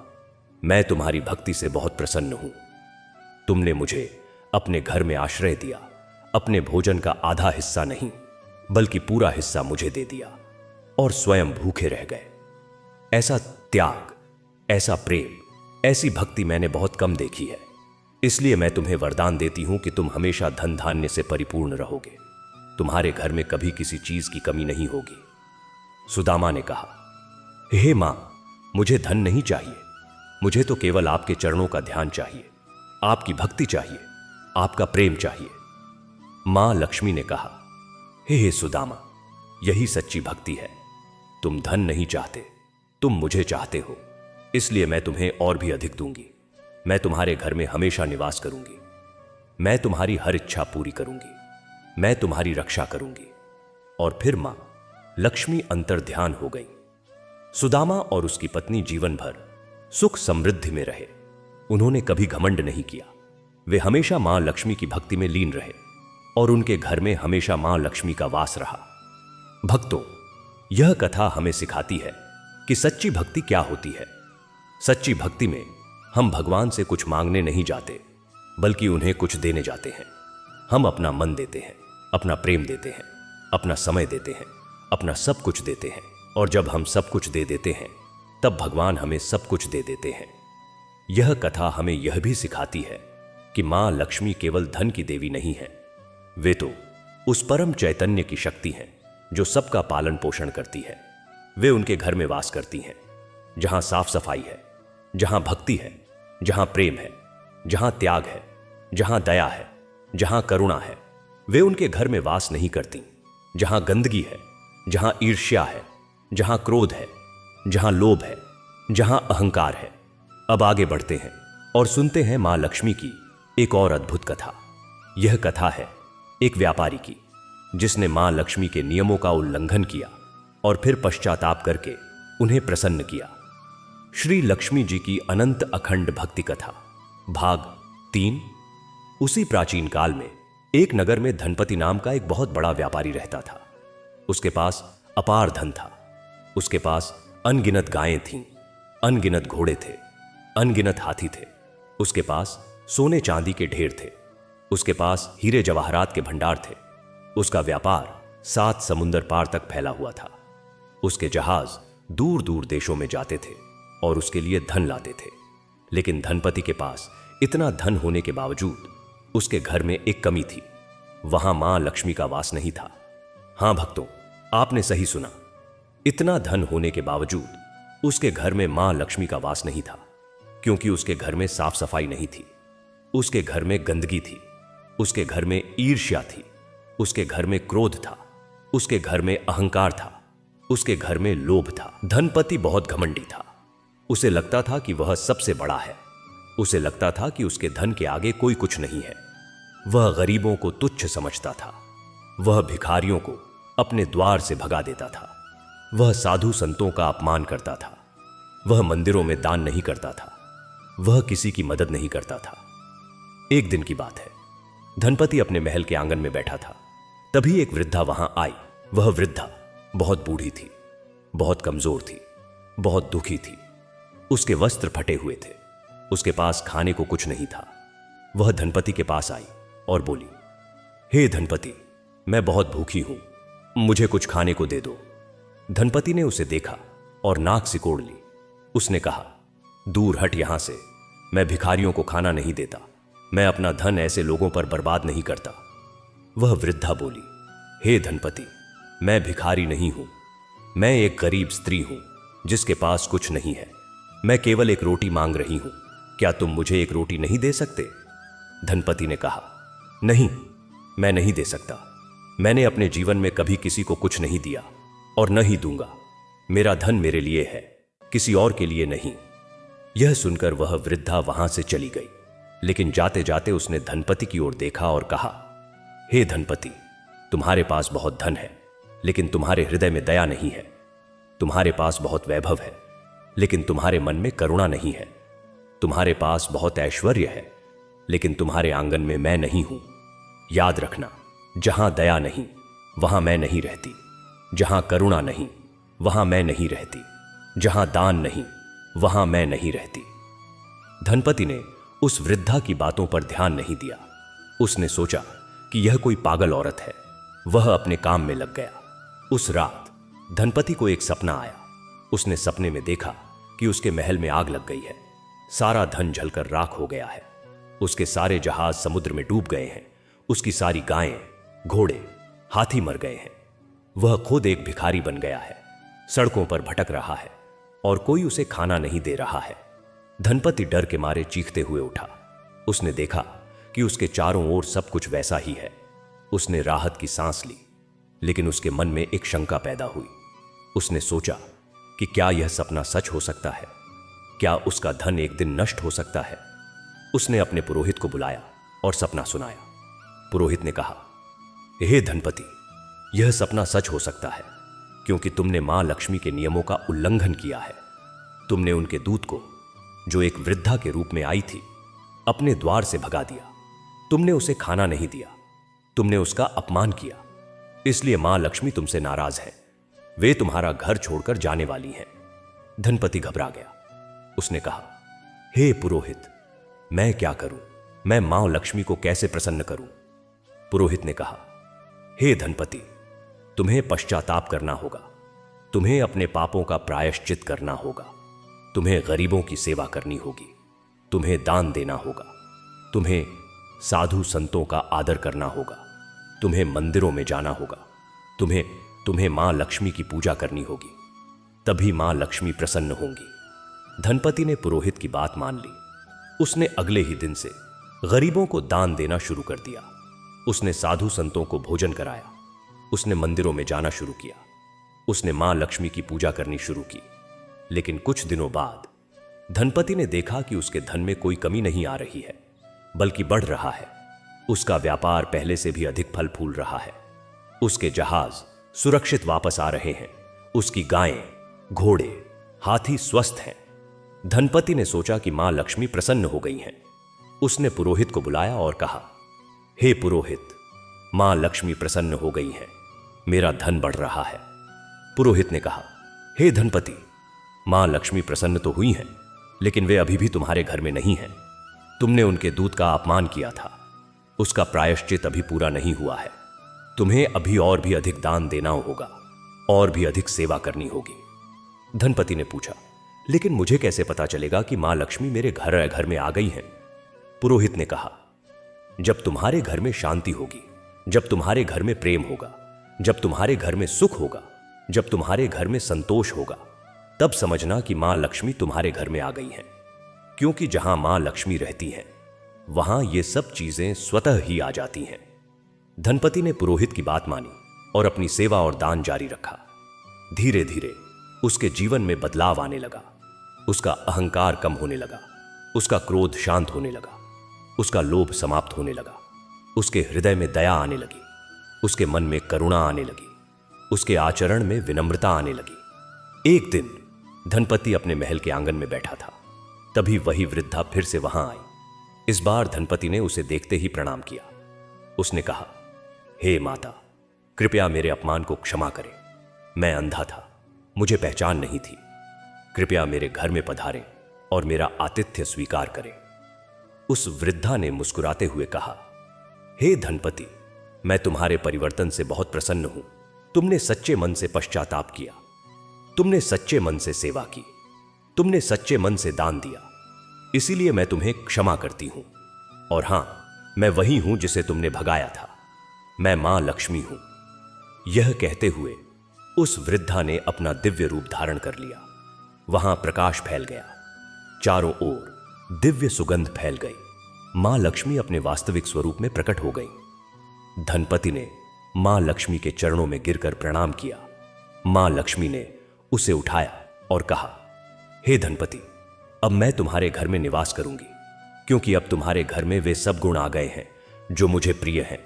मैं तुम्हारी भक्ति से बहुत प्रसन्न हूं। तुमने मुझे अपने घर में आश्रय दिया, अपने भोजन का आधा हिस्सा नहीं बल्कि पूरा हिस्सा मुझे दे दिया और स्वयं भूखे रह गए। ऐसा त्याग, ऐसा प्रेम, ऐसी भक्ति मैंने बहुत कम देखी है। इसलिए मैं तुम्हें वरदान देती हूं कि तुम हमेशा धन धान्य से परिपूर्ण रहोगे। तुम्हारे घर में कभी किसी चीज की कमी नहीं होगी। सुदामा ने कहा, हे मां, मुझे धन नहीं चाहिए, मुझे तो केवल आपके चरणों का ध्यान चाहिए, आपकी भक्ति चाहिए, आपका प्रेम चाहिए। मां लक्ष्मी ने कहा, हे सुदामा, यही सच्ची भक्ति है। तुम धन नहीं चाहते, तुम मुझे चाहते हो, इसलिए मैं तुम्हें और भी अधिक दूंगी। मैं तुम्हारे घर में हमेशा निवास करूंगी, मैं तुम्हारी हर इच्छा पूरी करूंगी, मैं तुम्हारी रक्षा करूंगी। और फिर मां लक्ष्मी अंतर्ध्यान हो गई। सुदामा और उसकी पत्नी जीवन भर सुख समृद्धि में रहे। उन्होंने कभी घमंड नहीं किया। वे हमेशा मां लक्ष्मी की भक्ति में लीन रहे और उनके घर में हमेशा मां लक्ष्मी का वास रहा। भक्तों, यह कथा हमें सिखाती है कि सच्ची भक्ति क्या होती है। सच्ची भक्ति में हम भगवान से कुछ मांगने नहीं जाते, बल्कि उन्हें कुछ देने जाते हैं। हम अपना मन देते हैं, अपना प्रेम देते हैं, अपना समय देते हैं, अपना सब कुछ देते हैं। और जब हम सब कुछ दे देते हैं, तब भगवान हमें सब कुछ दे देते हैं। यह कथा हमें यह भी सिखाती है कि मां लक्ष्मी केवल धन की देवी नहीं है, वे तो उस परम चैतन्य की शक्ति हैं जो सबका पालन पोषण करती है। वे उनके घर में वास करती हैं जहां साफ सफाई है, जहां भक्ति है, जहां प्रेम है, जहां त्याग है, जहां दया है, जहां करुणा है। वे उनके घर में वास नहीं करती जहां गंदगी है, जहां ईर्ष्या है, जहां क्रोध है, जहां लोभ है, जहां अहंकार है। अब आगे बढ़ते हैं और सुनते हैं मां लक्ष्मी की एक और अद्भुत कथा। यह कथा है एक व्यापारी की, जिसने मां लक्ष्मी के नियमों का उल्लंघन किया और फिर पश्चाताप करके उन्हें प्रसन्न किया। श्री लक्ष्मी जी की अनंत अखंड भक्ति कथा, भाग 3। उसी प्राचीन काल में एक नगर में धनपति नाम का एक बहुत बड़ा व्यापारी रहता था। उसके पास अपार धन था। उसके पास अनगिनत गायें थीं, अनगिनत घोड़े थे, अनगिनत हाथी थे। उसके पास सोने चांदी के ढेर थे। उसके पास हीरे जवाहरात के भंडार थे। उसका व्यापार 7 समुंदर पार तक फैला हुआ था। उसके जहाज दूर दूर देशों में जाते थे और उसके लिए धन लाते थे। लेकिन धनपति के पास इतना धन होने के बावजूद उसके घर में एक कमी थी। वहां मां लक्ष्मी का वास नहीं था। हां भक्तों, आपने सही सुना। इतना धन होने के बावजूद उसके घर में मां लक्ष्मी का वास नहीं था, क्योंकि उसके घर में साफ सफाई नहीं थी। उसके घर में गंदगी थी, उसके घर में ईर्ष्या थी, उसके घर में क्रोध था, उसके घर में अहंकार था, उसके घर में लोभ था। धनपति बहुत घमंडी था। उसे लगता था कि वह सबसे बड़ा है। उसे लगता था कि उसके धन के आगे कोई कुछ नहीं है। वह गरीबों को तुच्छ समझता था। वह भिखारियों को अपने द्वार से भगा देता था। वह साधु संतों का अपमान करता था। वह मंदिरों में दान नहीं करता था। वह किसी की मदद नहीं करता था। एक दिन की बात है, धनपति अपने महल के आंगन में बैठा था। तभी एक वृद्धा वहां आई। वह वृद्धा बहुत बूढ़ी थी, बहुत कमजोर थी, बहुत दुखी थी। उसके वस्त्र फटे हुए थे। उसके पास खाने को कुछ नहीं था। वह धनपति के पास आई और बोली, हे धनपति, मैं बहुत भूखी हूं, मुझे कुछ खाने को दे दो। धनपति ने उसे देखा और नाक सिकोड़ ली। उसने कहा, दूर हट यहां से, मैं भिखारियों को खाना नहीं देता। मैं अपना धन ऐसे लोगों पर बर्बाद नहीं करता। वह वृद्धा बोली, हे धनपति, मैं भिखारी नहीं हूं। मैं एक गरीब स्त्री हूं जिसके पास कुछ नहीं है। मैं केवल एक रोटी मांग रही हूं। क्या तुम मुझे एक रोटी नहीं दे सकते? धनपति ने कहा, नहीं, मैं नहीं दे सकता। मैंने अपने जीवन में कभी किसी को कुछ नहीं दिया और न ही दूंगा। मेरा धन मेरे लिए है, किसी और के लिए नहीं। यह सुनकर वह वृद्धा वहां से चली गई, लेकिन जाते जाते उसने धनपति की ओर देखा और कहा, हे धनपति, तुम्हारे पास बहुत धन है, लेकिन तुम्हारे हृदय में दया नहीं है। तुम्हारे पास बहुत वैभव है, लेकिन तुम्हारे मन में करुणा नहीं है। तुम्हारे पास बहुत ऐश्वर्य है, लेकिन तुम्हारे आंगन में मैं नहीं हूं। याद रखना, जहां दया नहीं वहां मैं नहीं रहती, जहां करुणा नहीं वहां मैं नहीं रहती, जहां दान नहीं वहां मैं नहीं रहती। धनपति ने उस वृद्धा की बातों पर ध्यान नहीं दिया। उसने सोचा कि यह कोई पागल औरत है। वह अपने काम में लग गया। उस रात धनपति को एक सपना आया। उसने सपने में देखा कि उसके महल में आग लग गई है। सारा धन जलकर राख हो गया है। उसके सारे जहाज समुद्र में डूब गए हैं। उसकी सारी गायें, घोड़े, हाथी मर गए हैं। वह खुद एक भिखारी बन गया है, सड़कों पर भटक रहा है और कोई उसे खाना नहीं दे रहा है। धनपति डर के मारे चीखते हुए उठा। उसने देखा कि उसके चारों ओर सब कुछ वैसा ही है। उसने राहत की सांस ली, लेकिन उसके मन में एक शंका पैदा हुई। उसने सोचा कि क्या यह सपना सच हो सकता है? क्या उसका धन एक दिन नष्ट हो सकता है? उसने अपने पुरोहित को बुलाया और सपना सुनाया। पुरोहित ने कहा, हे धनपति, यह सपना सच हो सकता है, क्योंकि तुमने मां लक्ष्मी के नियमों का उल्लंघन किया है। तुमने उनके दूत को, जो एक वृद्धा के रूप में आई थी, अपने द्वार से भगा दिया। तुमने उसे खाना नहीं दिया। तुमने उसका अपमान किया। इसलिए मां लक्ष्मी तुमसे नाराज है। वे तुम्हारा घर छोड़कर जाने वाली हैं। धनपति घबरा गया। उसने कहा, हे पुरोहित, मैं क्या करूं? मैं मां लक्ष्मी को कैसे प्रसन्न करूं? पुरोहित ने कहा, हे धनपति, तुम्हें पश्चाताप करना होगा। तुम्हें अपने पापों का प्रायश्चित करना होगा। तुम्हें गरीबों की सेवा करनी होगी। तुम्हें दान देना होगा। तुम्हें साधु संतों का आदर करना होगा। तुम्हें मंदिरों में जाना होगा। तुम्हें मां लक्ष्मी की पूजा करनी होगी। तभी मां लक्ष्मी प्रसन्न होंगी। धनपति ने पुरोहित की बात मान ली। उसने अगले ही दिन से गरीबों को दान देना शुरू कर दिया। उसने साधु संतों को भोजन कराया। उसने मंदिरों में जाना शुरू किया। उसने मां लक्ष्मी की पूजा करनी शुरू की। लेकिन कुछ दिनों बाद धनपति ने देखा कि उसके धन में कोई कमी नहीं आ रही है, बल्कि बढ़ रहा है। उसका व्यापार पहले से भी अधिक फल फूल रहा है। उसके जहाज सुरक्षित वापस आ रहे हैं। उसकी गायें, घोड़े, हाथी स्वस्थ हैं। धनपति ने सोचा कि मां लक्ष्मी प्रसन्न हो गई हैं। उसने पुरोहित को बुलाया और कहा, हे पुरोहित, मां लक्ष्मी प्रसन्न हो गई हैं। मेरा धन बढ़ रहा है। पुरोहित ने कहा, हे धनपति, मां लक्ष्मी प्रसन्न तो हुई हैं, लेकिन वे अभी भी तुम्हारे घर में नहीं हैं। तुमने उनके दूत का अपमान किया था। उसका प्रायश्चित अभी पूरा नहीं हुआ है। तुम्हें अभी और भी अधिक दान देना होगा और भी अधिक सेवा करनी होगी। धनपति ने पूछा, लेकिन मुझे कैसे पता चलेगा कि मां लक्ष्मी मेरे घर में आ गई हैं? पुरोहित ने कहा, जब तुम्हारे घर में शांति होगी, जब तुम्हारे घर में प्रेम होगा, जब तुम्हारे घर में सुख होगा, जब तुम्हारे घर में संतोष होगा, तब समझना कि मां लक्ष्मी तुम्हारे घर में आ गई हैं। क्योंकि जहां मां लक्ष्मी रहती हैं, वहां ये सब चीजें स्वतः ही आ जाती हैं। धनपति ने पुरोहित की बात मानी और अपनी सेवा और दान जारी रखा। धीरे धीरे उसके जीवन में बदलाव आने लगा। उसका अहंकार कम होने लगा। उसका क्रोध शांत होने लगा। उसका लोभ समाप्त होने लगा। उसके हृदय में दया आने लगी। उसके मन में करुणा आने लगी। उसके आचरण में विनम्रता आने लगी। एक दिन धनपति अपने महल के आंगन में बैठा था। तभी वही वृद्धा फिर से वहां आई। इस बार धनपति ने उसे देखते ही प्रणाम किया। उसने कहा, हे माता, कृपया मेरे अपमान को क्षमा करें। मैं अंधा था, मुझे पहचान नहीं थी। कृपया मेरे घर में पधारें और मेरा आतिथ्य स्वीकार करें। उस वृद्धा ने मुस्कुराते हुए कहा, हे धनपति, मैं तुम्हारे परिवर्तन से बहुत प्रसन्न हूं। तुमने सच्चे मन से पश्चाताप किया। तुमने सच्चे मन से सेवा की। तुमने सच्चे मन से दान दिया। इसीलिए मैं तुम्हें क्षमा करती हूं। और हां, मैं वही हूं जिसे तुमने भगाया था। मैं मां लक्ष्मी हूं। यह कहते हुए उस वृद्धा ने अपना दिव्य रूप धारण कर लिया। वहां प्रकाश फैल गया। चारों ओर दिव्य सुगंध फैल गई। मां लक्ष्मी अपने वास्तविक स्वरूप में प्रकट हो गई। धनपति ने मां लक्ष्मी के चरणों में गिरकर प्रणाम किया। मां लक्ष्मी ने उसे उठाया और कहा, हे धनपति, अब मैं तुम्हारे घर में निवास करूंगी, क्योंकि अब तुम्हारे घर में वे सब गुण आ गए हैं जो मुझे प्रिय हैं।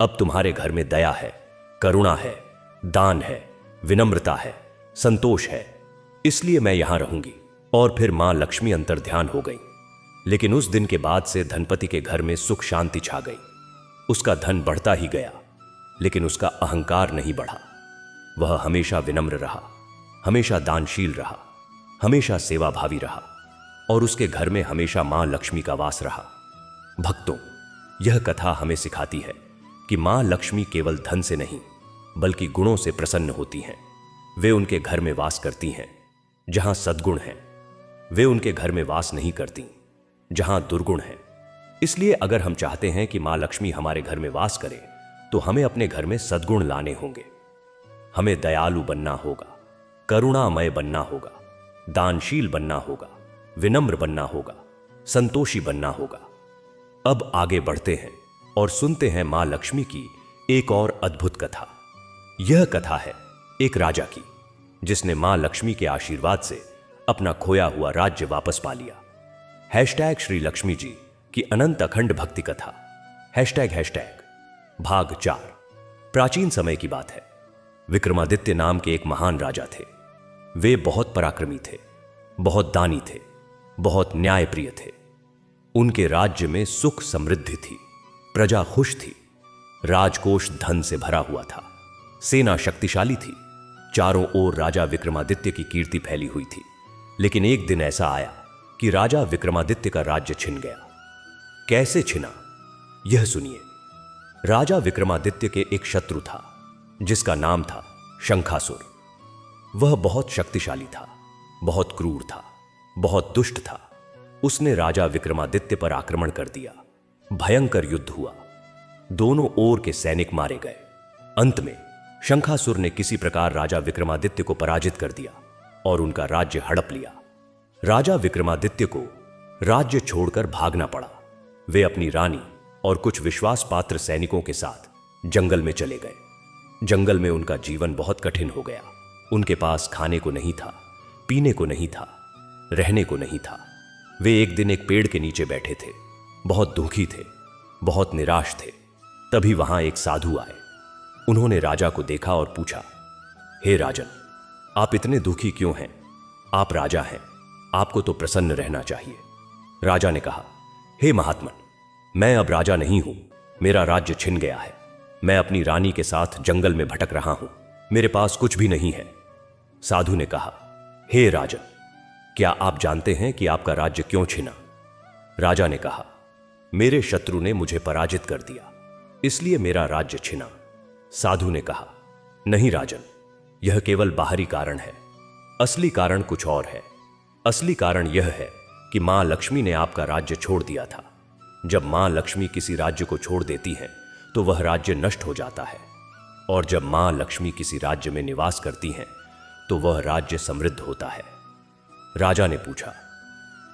अब तुम्हारे घर में दया है, करुणा है, दान है, विनम्रता है, संतोष है, इसलिए मैं यहां रहूंगी। और फिर मां लक्ष्मी अंतर्ध्यान हो गई। लेकिन उस दिन के बाद से धनपति के घर में सुख शांति छा गई। उसका धन बढ़ता ही गया, लेकिन उसका अहंकार नहीं बढ़ा। वह हमेशा विनम्र रहा, हमेशा दानशील रहा, हमेशा सेवाभावी रहा, और उसके घर में हमेशा मां लक्ष्मी का वास रहा। भक्तों, यह कथा हमें सिखाती है कि मां लक्ष्मी केवल धन से नहीं, बल्कि गुणों से प्रसन्न होती हैं। वे उनके घर में वास करती हैं जहां सद्गुण हैं। वे उनके घर में वास नहीं करती जहां दुर्गुण हैं। इसलिए अगर हम चाहते हैं कि मां लक्ष्मी हमारे घर में वास करे, तो हमें अपने घर में सद्गुण लाने होंगे। हमें दयालु बनना होगा, करुणामय बनना होगा, दानशील बनना होगा, विनम्र बनना होगा, संतोषी बनना होगा। अब आगे बढ़ते हैं और सुनते हैं मां लक्ष्मी की एक और अद्भुत कथा। यह कथा है एक राजा की, जिसने मां लक्ष्मी के आशीर्वाद से अपना खोया हुआ राज्य वापस पा लिया। हैशटैग श्री लक्ष्मी जी की अनंत अखंड भक्ति कथा। हैशटैग भाग 4। प्राचीन समय की बात है। विक्रमादित्य नाम के एक महान राजा थे। वे बहुत पराक्रमी थे, बहुत दानी थे, बहुत न्यायप्रिय थे। उनके राज्य में सुख समृद्धि थी, प्रजा खुश थी, राजकोष धन से भरा हुआ था, सेना शक्तिशाली थी। चारों ओर राजा विक्रमादित्य की कीर्ति फैली हुई थी। लेकिन एक दिन ऐसा आया कि राजा विक्रमादित्य का राज्य छिन गया। कैसे छिना, यह सुनिए। राजा विक्रमादित्य के एक शत्रु था, जिसका नाम था शंखासुर। वह बहुत शक्तिशाली था, बहुत क्रूर था, बहुत दुष्ट था। उसने राजा विक्रमादित्य पर आक्रमण कर दिया। भयंकर युद्ध हुआ। दोनों ओर के सैनिक मारे गए। अंत में शंखासुर ने किसी प्रकार राजा विक्रमादित्य को पराजित कर दिया और उनका राज्य हड़प लिया। राजा विक्रमादित्य को राज्य छोड़कर भागना पड़ा। वे अपनी रानी और कुछ विश्वास पात्र सैनिकों के साथ जंगल में चले गए। जंगल में उनका जीवन बहुत कठिन हो गया। उनके पास खाने को नहीं था, पीने को नहीं था, रहने को नहीं था। वे एक दिन एक पेड़ के नीचे बैठे थे, बहुत दुखी थे, बहुत निराश थे। तभी वहां एक साधु आए। उन्होंने राजा को देखा और पूछा, हे राजन, आप इतने दुखी क्यों हैं? आप राजा हैं, आपको तो प्रसन्न रहना चाहिए। राजा ने कहा, हे महात्मन, मैं अब राजा नहीं हूं। मेरा राज्य छिन गया है। मैं अपनी रानी के साथ जंगल में भटक रहा हूं। मेरे पास कुछ भी नहीं है। साधु ने कहा, हे राजन, क्या आप जानते हैं कि आपका राज्य क्यों छिना? राजा ने कहा, मेरे शत्रु ने मुझे पराजित कर दिया, इसलिए मेरा राज्य छिना। साधु ने कहा, नहीं राजन, यह केवल बाहरी कारण है। असली कारण कुछ और है। असली कारण यह है कि मां लक्ष्मी ने आपका राज्य छोड़ दिया था। जब मां लक्ष्मी किसी राज्य को छोड़ देती हैं, तो वह राज्य नष्ट हो जाता है। और जब मां लक्ष्मी किसी राज्य में निवास करती हैं, तो वह राज्य समृद्ध होता है। राजा ने पूछा,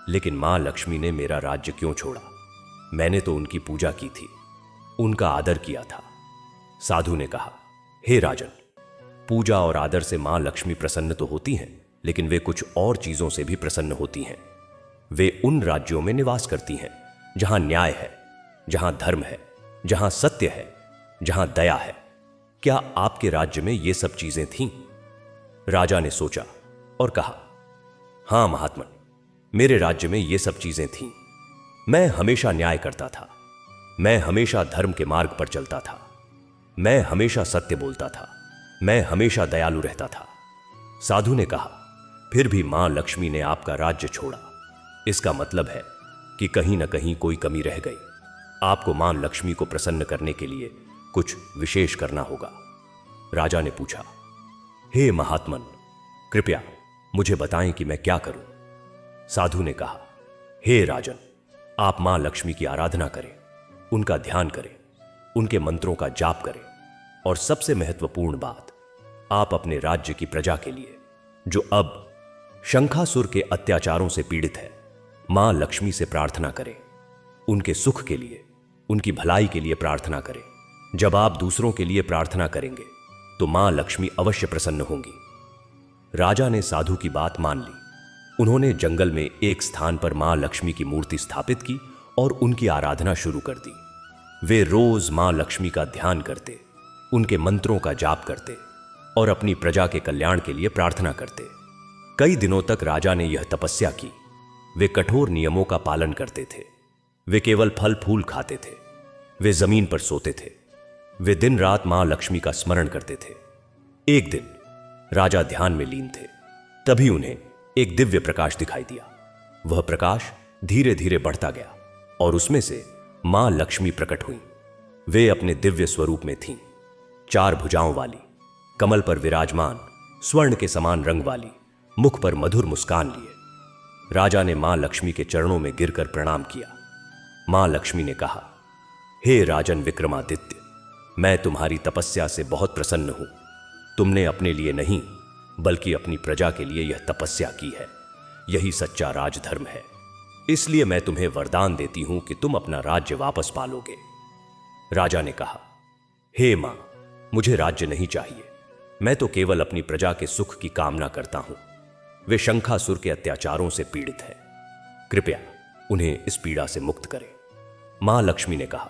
लेकिन मां लक्ष्मी ने मेरा राज्य क्यों छोड़ा? मैंने तो उनकी पूजा की थी, उनका आदर किया था। साधु ने कहा, हे राजन, पूजा और आदर से मां लक्ष्मी प्रसन्न तो होती हैं, लेकिन वे कुछ और चीजों से भी प्रसन्न होती हैं। वे उन राज्यों में निवास करती हैं जहां न्याय है, जहां धर्म है, जहां सत्य है, जहां दया है। क्या आपके राज्य में ये सब चीजें थीं? राजा ने सोचा और कहा, हां महात्मन, मेरे राज्य में ये सब चीजें थीं। मैं हमेशा न्याय करता था, मैं हमेशा धर्म के मार्ग पर चलता था, मैं हमेशा सत्य बोलता था, मैं हमेशा दयालु रहता था। साधु ने कहा, फिर भी मां लक्ष्मी ने आपका राज्य छोड़ा। इसका मतलब है कि कहीं ना कहीं कोई कमी रह गई। आपको मां लक्ष्मी को प्रसन्न करने के लिए कुछ विशेष करना होगा। राजा ने पूछा, हे महात्मन, कृपया मुझे बताएं कि मैं क्या करूं। साधु ने कहा, हे राजन, आप मां लक्ष्मी की आराधना करें, उनका ध्यान करें, उनके मंत्रों का जाप करें, और सबसे महत्वपूर्ण बात, आप अपने राज्य की प्रजा के लिए, जो अब शंखासुर के अत्याचारों से पीड़ित है, मां लक्ष्मी से प्रार्थना करें, उनके सुख के लिए, उनकी भलाई के लिए प्रार्थना करें। जब आप दूसरों के लिए प्रार्थना करेंगे तो मां लक्ष्मी अवश्य प्रसन्न होंगी। राजा ने साधु की बात मान ली। उन्होंने जंगल में एक स्थान पर मां लक्ष्मी की मूर्ति स्थापित की और उनकी आराधना शुरू कर दी। वे रोज मां लक्ष्मी का ध्यान करते, उनके मंत्रों का जाप करते और अपनी प्रजा के कल्याण के लिए प्रार्थना करते। कई दिनों तक राजा ने यह तपस्या की। वे कठोर नियमों का पालन करते थे। वे केवल फल फूल खाते थे। वे जमीन पर सोते थे। वे दिन रात मां लक्ष्मी का स्मरण करते थे। एक दिन राजा ध्यान में लीन थे। तभी उन्हें एक दिव्य प्रकाश दिखाई दिया। वह प्रकाश धीरे धीरे बढ़ता गया और उसमें से मां लक्ष्मी प्रकट हुई। वे अपने दिव्य स्वरूप में थीं, 4 भुजाओं वाली, कमल पर विराजमान, स्वर्ण के समान रंग वाली, मुख पर मधुर मुस्कान लिए। राजा ने मां लक्ष्मी के चरणों में गिरकर प्रणाम किया। मां लक्ष्मी ने कहा, हे राजन विक्रमादित्य, मैं तुम्हारी तपस्या से बहुत प्रसन्न हूं। तुमने अपने लिए नहीं बल्कि अपनी प्रजा के लिए यह तपस्या की है। यही सच्चा राजधर्म है। इसलिए मैं तुम्हें वरदान देती हूं कि तुम अपना राज्य वापस पालोगे। राजा ने कहा, हे मां, मुझे राज्य नहीं चाहिए। मैं तो केवल अपनी प्रजा के सुख की कामना करता हूं। वे शंखासुर के अत्याचारों से पीड़ित है। कृपया उन्हें इस पीड़ा से मुक्त करें। मां लक्ष्मी ने कहा,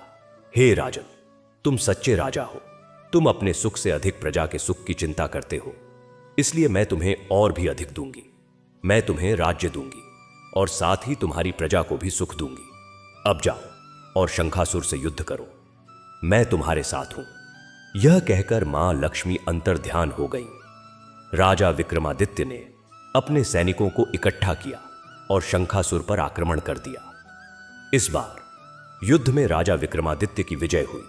हे राजन, तुम सच्चे राजा हो। तुम अपने सुख से अधिक प्रजा के सुख की चिंता करते हो। इसलिए मैं तुम्हें और भी अधिक दूंगी। मैं तुम्हें राज्य दूंगी और साथ ही तुम्हारी प्रजा को भी सुख दूंगी। अब जाओ और शंखासुर से युद्ध करो। मैं तुम्हारे साथ हूं। यह कहकर मां लक्ष्मी अंतर्ध्यान हो गई। राजा विक्रमादित्य ने अपने सैनिकों को इकट्ठा किया और शंखासुर पर आक्रमण कर दिया। इस बार युद्ध में राजा विक्रमादित्य की विजय हुई।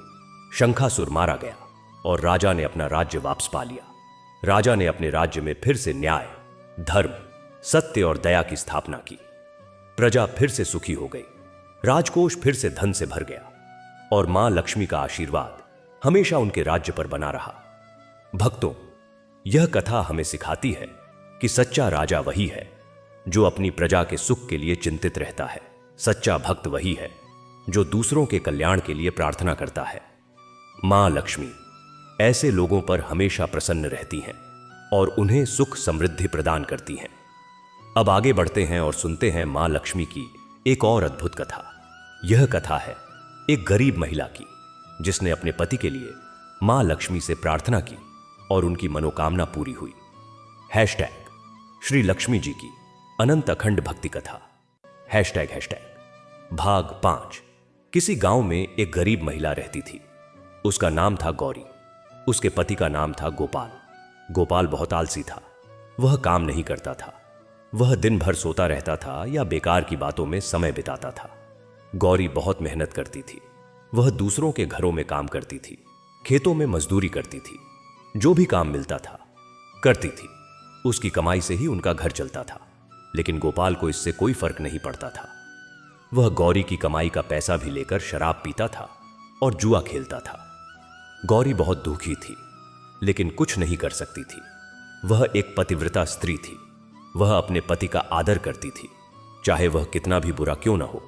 शंखासुर मारा गया और राजा ने अपना राज्य वापस पा लिया। राजा ने अपने राज्य में फिर से न्याय, धर्म, सत्य और दया की स्थापना की। प्रजा फिर से सुखी हो गई। राजकोष फिर से धन से भर गया और मां लक्ष्मी का आशीर्वाद हमेशा उनके राज्य पर बना रहा। भक्तों, यह कथा हमें सिखाती है कि सच्चा राजा वही है जो अपनी प्रजा के सुख के लिए चिंतित रहता है। सच्चा भक्त वही है जो दूसरों के कल्याण के लिए प्रार्थना करता है। मां लक्ष्मी ऐसे लोगों पर हमेशा प्रसन्न रहती हैं और उन्हें सुख समृद्धि प्रदान करती हैं। अब आगे बढ़ते हैं और सुनते हैं मां लक्ष्मी की एक और अद्भुत कथा। यह कथा है एक गरीब महिला की, जिसने अपने पति के लिए मां लक्ष्मी से प्रार्थना की और उनकी मनोकामना पूरी हुई। हैशटैग श्री लक्ष्मी जी की अनंत अखंड भक्ति कथा। हैशटैग भाग 5। किसी गांव में एक गरीब महिला रहती थी। उसका नाम था गौरी। उसके पति का नाम था गोपाल। गोपाल बहुत आलसी था। वह काम नहीं करता था। वह दिन भर सोता रहता था या बेकार की बातों में समय बिताता था। गौरी बहुत मेहनत करती थी। वह दूसरों के घरों में काम करती थी, खेतों में मजदूरी करती थी, जो भी काम मिलता था करती थी। उसकी कमाई से ही उनका घर चलता था, लेकिन गोपाल को इससे कोई फर्क नहीं पड़ता था। वह गौरी की कमाई का पैसा भी लेकर शराब पीता था और जुआ खेलता था। गौरी बहुत दुखी थी, लेकिन कुछ नहीं कर सकती थी। वह एक पतिव्रता स्त्री थी। वह अपने पति का आदर करती थी, चाहे वह कितना भी बुरा क्यों न हो।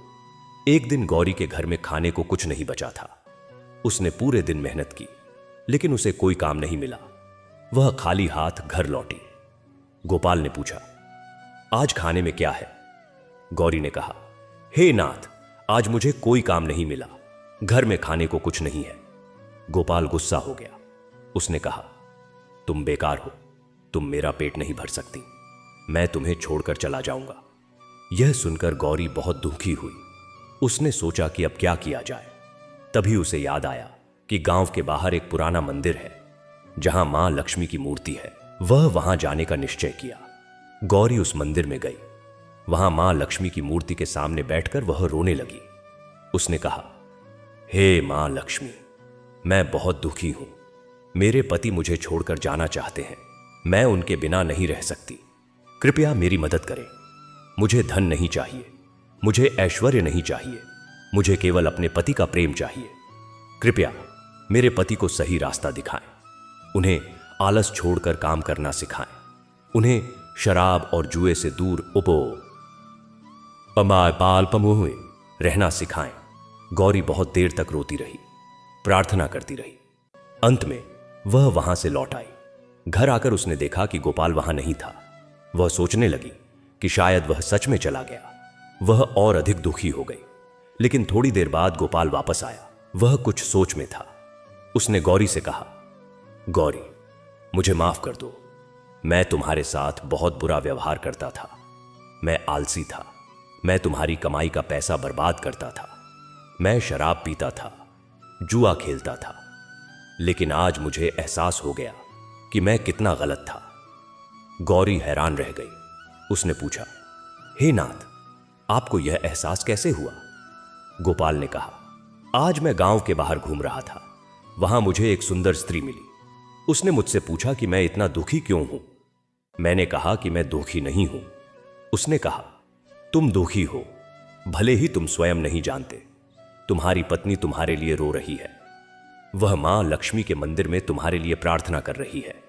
एक दिन गौरी के घर में खाने को कुछ नहीं बचा था। उसने पूरे दिन मेहनत की, लेकिन उसे कोई काम नहीं मिला। वह खाली हाथ घर लौटी। गोपाल ने पूछा, आज खाने में क्या है? गौरी ने कहा, हे नाथ, आज मुझे कोई काम नहीं मिला। घर में खाने को कुछ नहीं है। गोपाल गुस्सा हो गया। उसने कहा, तुम बेकार हो। तुम मेरा पेट नहीं भर सकती। मैं तुम्हें छोड़कर चला जाऊंगा। यह सुनकर गौरी बहुत दुखी हुई। उसने सोचा कि अब क्या किया जाए। तभी उसे याद आया कि गांव के बाहर एक पुराना मंदिर है जहां मां लक्ष्मी की मूर्ति है। वह वहां जाने का निश्चय किया। गौरी उस मंदिर में गई। वहां मां लक्ष्मी की मूर्ति के सामने बैठकर वह रोने लगी। उसने कहा, हे मां लक्ष्मी, मैं बहुत दुखी हूं। मेरे पति मुझे छोड़कर जाना चाहते हैं। मैं उनके बिना नहीं रह सकती। कृपया मेरी मदद करें। मुझे धन नहीं चाहिए, मुझे ऐश्वर्य नहीं चाहिए। मुझे केवल अपने पति का प्रेम चाहिए। कृपया मेरे पति को सही रास्ता दिखाएं। उन्हें आलस छोड़कर काम करना सिखाएं। उन्हें शराब और जुए से दूर अमाय पाल पमुए रहना सिखाएं। गौरी बहुत देर तक रोती रही, प्रार्थना करती रही। अंत में वह वहां से लौट आई। घर आकर उसने देखा कि गोपाल वहां नहीं था। वह सोचने लगी कि शायद वह सच में चला गया। वह और अधिक दुखी हो गई। लेकिन थोड़ी देर बाद गोपाल वापस आया। वह कुछ सोच में था। उसने गौरी से कहा, गौरी, मुझे माफ कर दो। मैं तुम्हारे साथ बहुत बुरा व्यवहार करता था। मैं आलसी था। मैं तुम्हारी कमाई का पैसा बर्बाद करता था। मैं शराब पीता था, जुआ खेलता था। लेकिन आज मुझे एहसास हो गया कि मैं कितना गलत था। गौरी हैरान रह गई। उसने पूछा, हे नाथ, आपको यह एहसास कैसे हुआ? गोपाल ने कहा, आज मैं गांव के बाहर घूम रहा था। वहां मुझे एक सुंदर स्त्री मिली। उसने मुझसे पूछा कि मैं इतना दुखी क्यों हूं। मैंने कहा कि मैं दुखी नहीं हूं। उसने कहा, तुम दुखी हो, भले ही तुम स्वयं नहीं जानते। तुम्हारी पत्नी तुम्हारे लिए रो रही है। वह मां लक्ष्मी के मंदिर में तुम्हारे लिए प्रार्थना कर रही है।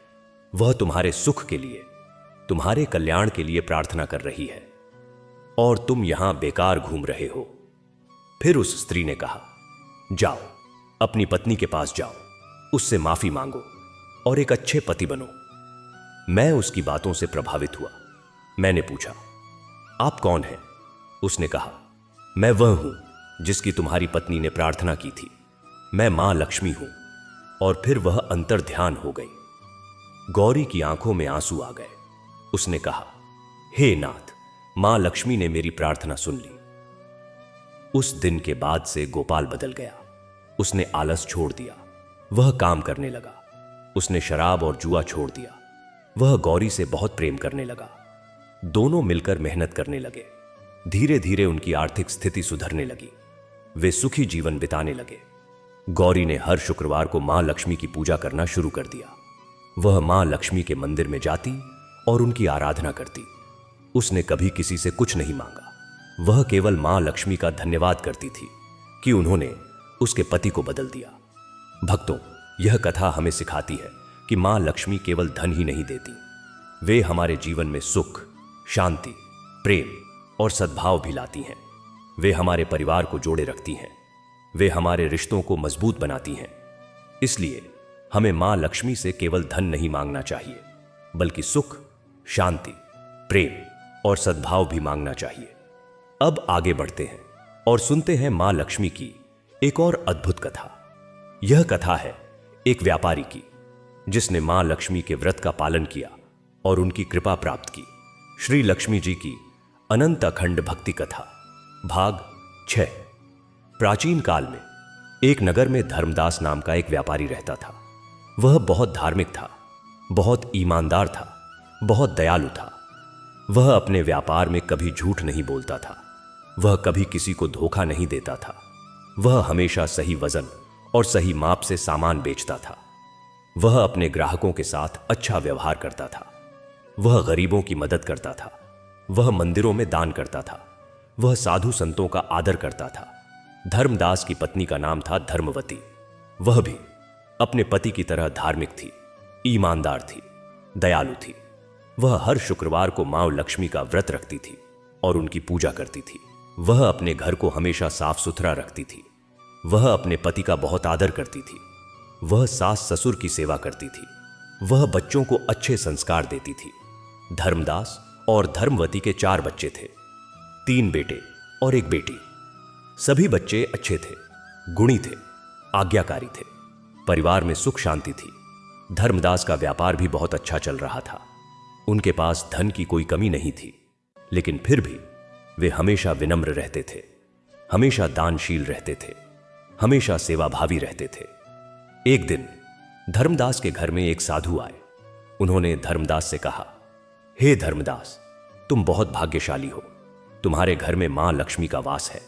वह तुम्हारे सुख के लिए, तुम्हारे कल्याण के लिए प्रार्थना कर रही है, और तुम यहां बेकार घूम रहे हो। फिर उस स्त्री ने कहा, जाओ, अपनी पत्नी के पास जाओ, उससे माफी मांगो और एक अच्छे पति बनो। मैं उसकी बातों से प्रभावित हुआ। मैंने पूछा, आप कौन हैं? उसने कहा, मैं वह हूं जिसकी तुम्हारी पत्नी ने प्रार्थना की थी। मैं मां लक्ष्मी हूं। और फिर वह अंतर ध्यान हो गई। गौरी की आंखों में आंसू आ गए। उसने कहा, हे नाथ, मां लक्ष्मी ने मेरी प्रार्थना सुन ली। उस दिन के बाद से गोपाल बदल गया। उसने आलस छोड़ दिया। वह काम करने लगा। उसने शराब और जुआ छोड़ दिया। वह गौरी से बहुत प्रेम करने लगा। दोनों मिलकर मेहनत करने लगे। धीरे धीरे उनकी आर्थिक स्थिति सुधरने लगी। वे सुखी जीवन बिताने लगे। गौरी ने हर शुक्रवार को मां लक्ष्मी की पूजा करना शुरू कर दिया। वह मां लक्ष्मी के मंदिर में जाती और उनकी आराधना करती। उसने कभी किसी से कुछ नहीं मांगा। वह केवल मां लक्ष्मी का धन्यवाद करती थी कि उन्होंने उसके पति को बदल दिया। भक्तों, यह कथा हमें सिखाती है कि मां लक्ष्मी केवल धन ही नहीं देती, वे हमारे जीवन में सुख, शांति, प्रेम और सद्भाव भी लाती हैं। वे हमारे परिवार को जोड़े रखती हैं। वे हमारे रिश्तों को मजबूत बनाती हैं। इसलिए हमें मां लक्ष्मी से केवल धन नहीं मांगना चाहिए, बल्कि सुख, शांति, प्रेम और सद्भाव भी मांगना चाहिए। अब आगे बढ़ते हैं और सुनते हैं मां लक्ष्मी की एक और अद्भुत कथा। यह कथा है एक व्यापारी की, जिसने मां लक्ष्मी के व्रत का पालन किया और उनकी कृपा प्राप्त की। श्री लक्ष्मी जी की अनंत अखंड भक्ति कथा, भाग 6। प्राचीन काल में एक नगर में धर्मदास नाम का एक व्यापारी रहता था। वह बहुत धार्मिक था, बहुत ईमानदार था, बहुत दयालु था। वह अपने व्यापार में कभी झूठ नहीं बोलता था। वह कभी किसी को धोखा नहीं देता था। वह हमेशा सही वजन और सही माप से सामान बेचता था। वह अपने ग्राहकों के साथ अच्छा व्यवहार करता था। वह गरीबों की मदद करता था। वह मंदिरों में दान करता था। वह साधु संतों का आदर करता था। धर्मदास की पत्नी का नाम था धर्मवती। वह भी अपने पति की तरह धार्मिक थी, ईमानदार थी, दयालु थी। वह हर शुक्रवार को मां लक्ष्मी का व्रत रखती थी और उनकी पूजा करती थी। वह अपने घर को हमेशा साफ सुथरा रखती थी। वह अपने पति का बहुत आदर करती थी। वह सास ससुर की सेवा करती थी। वह बच्चों को अच्छे संस्कार देती थी। धर्मदास और धर्मवती के 4 बच्चे थे, 3 बेटे और 1 बेटी। सभी बच्चे अच्छे थे, गुणी थे, आज्ञाकारी थे। परिवार में सुख शांति थी। धर्मदास का व्यापार भी बहुत अच्छा चल रहा था। उनके पास धन की कोई कमी नहीं थी, लेकिन फिर भी वे हमेशा विनम्र रहते थे, हमेशा दानशील रहते थे, हमेशा सेवाभावी रहते थे। एक दिन धर्मदास के घर में एक साधु आए। उन्होंने धर्मदास से कहा, हे धर्मदास, तुम बहुत भाग्यशाली हो। तुम्हारे घर में मां लक्ष्मी का वास है,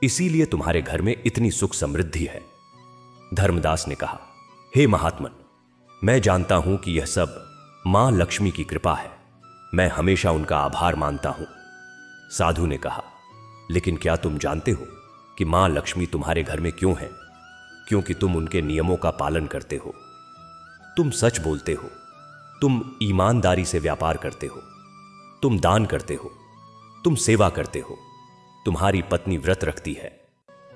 इसीलिए तुम्हारे घर में इतनी सुख समृद्धि है। धर्मदास ने कहा, हे महात्मन, मैं जानता हूं कि यह सब मां लक्ष्मी की कृपा है। मैं हमेशा उनका आभार मानता हूं। साधु ने कहा, लेकिन क्या तुम जानते हो कि मां लक्ष्मी तुम्हारे घर में क्यों है? क्योंकि तुम उनके नियमों का पालन करते हो, तुम सच बोलते हो, तुम ईमानदारी से व्यापार करते हो, तुम दान करते हो, तुम सेवा करते हो, तुम्हारी पत्नी व्रत रखती है,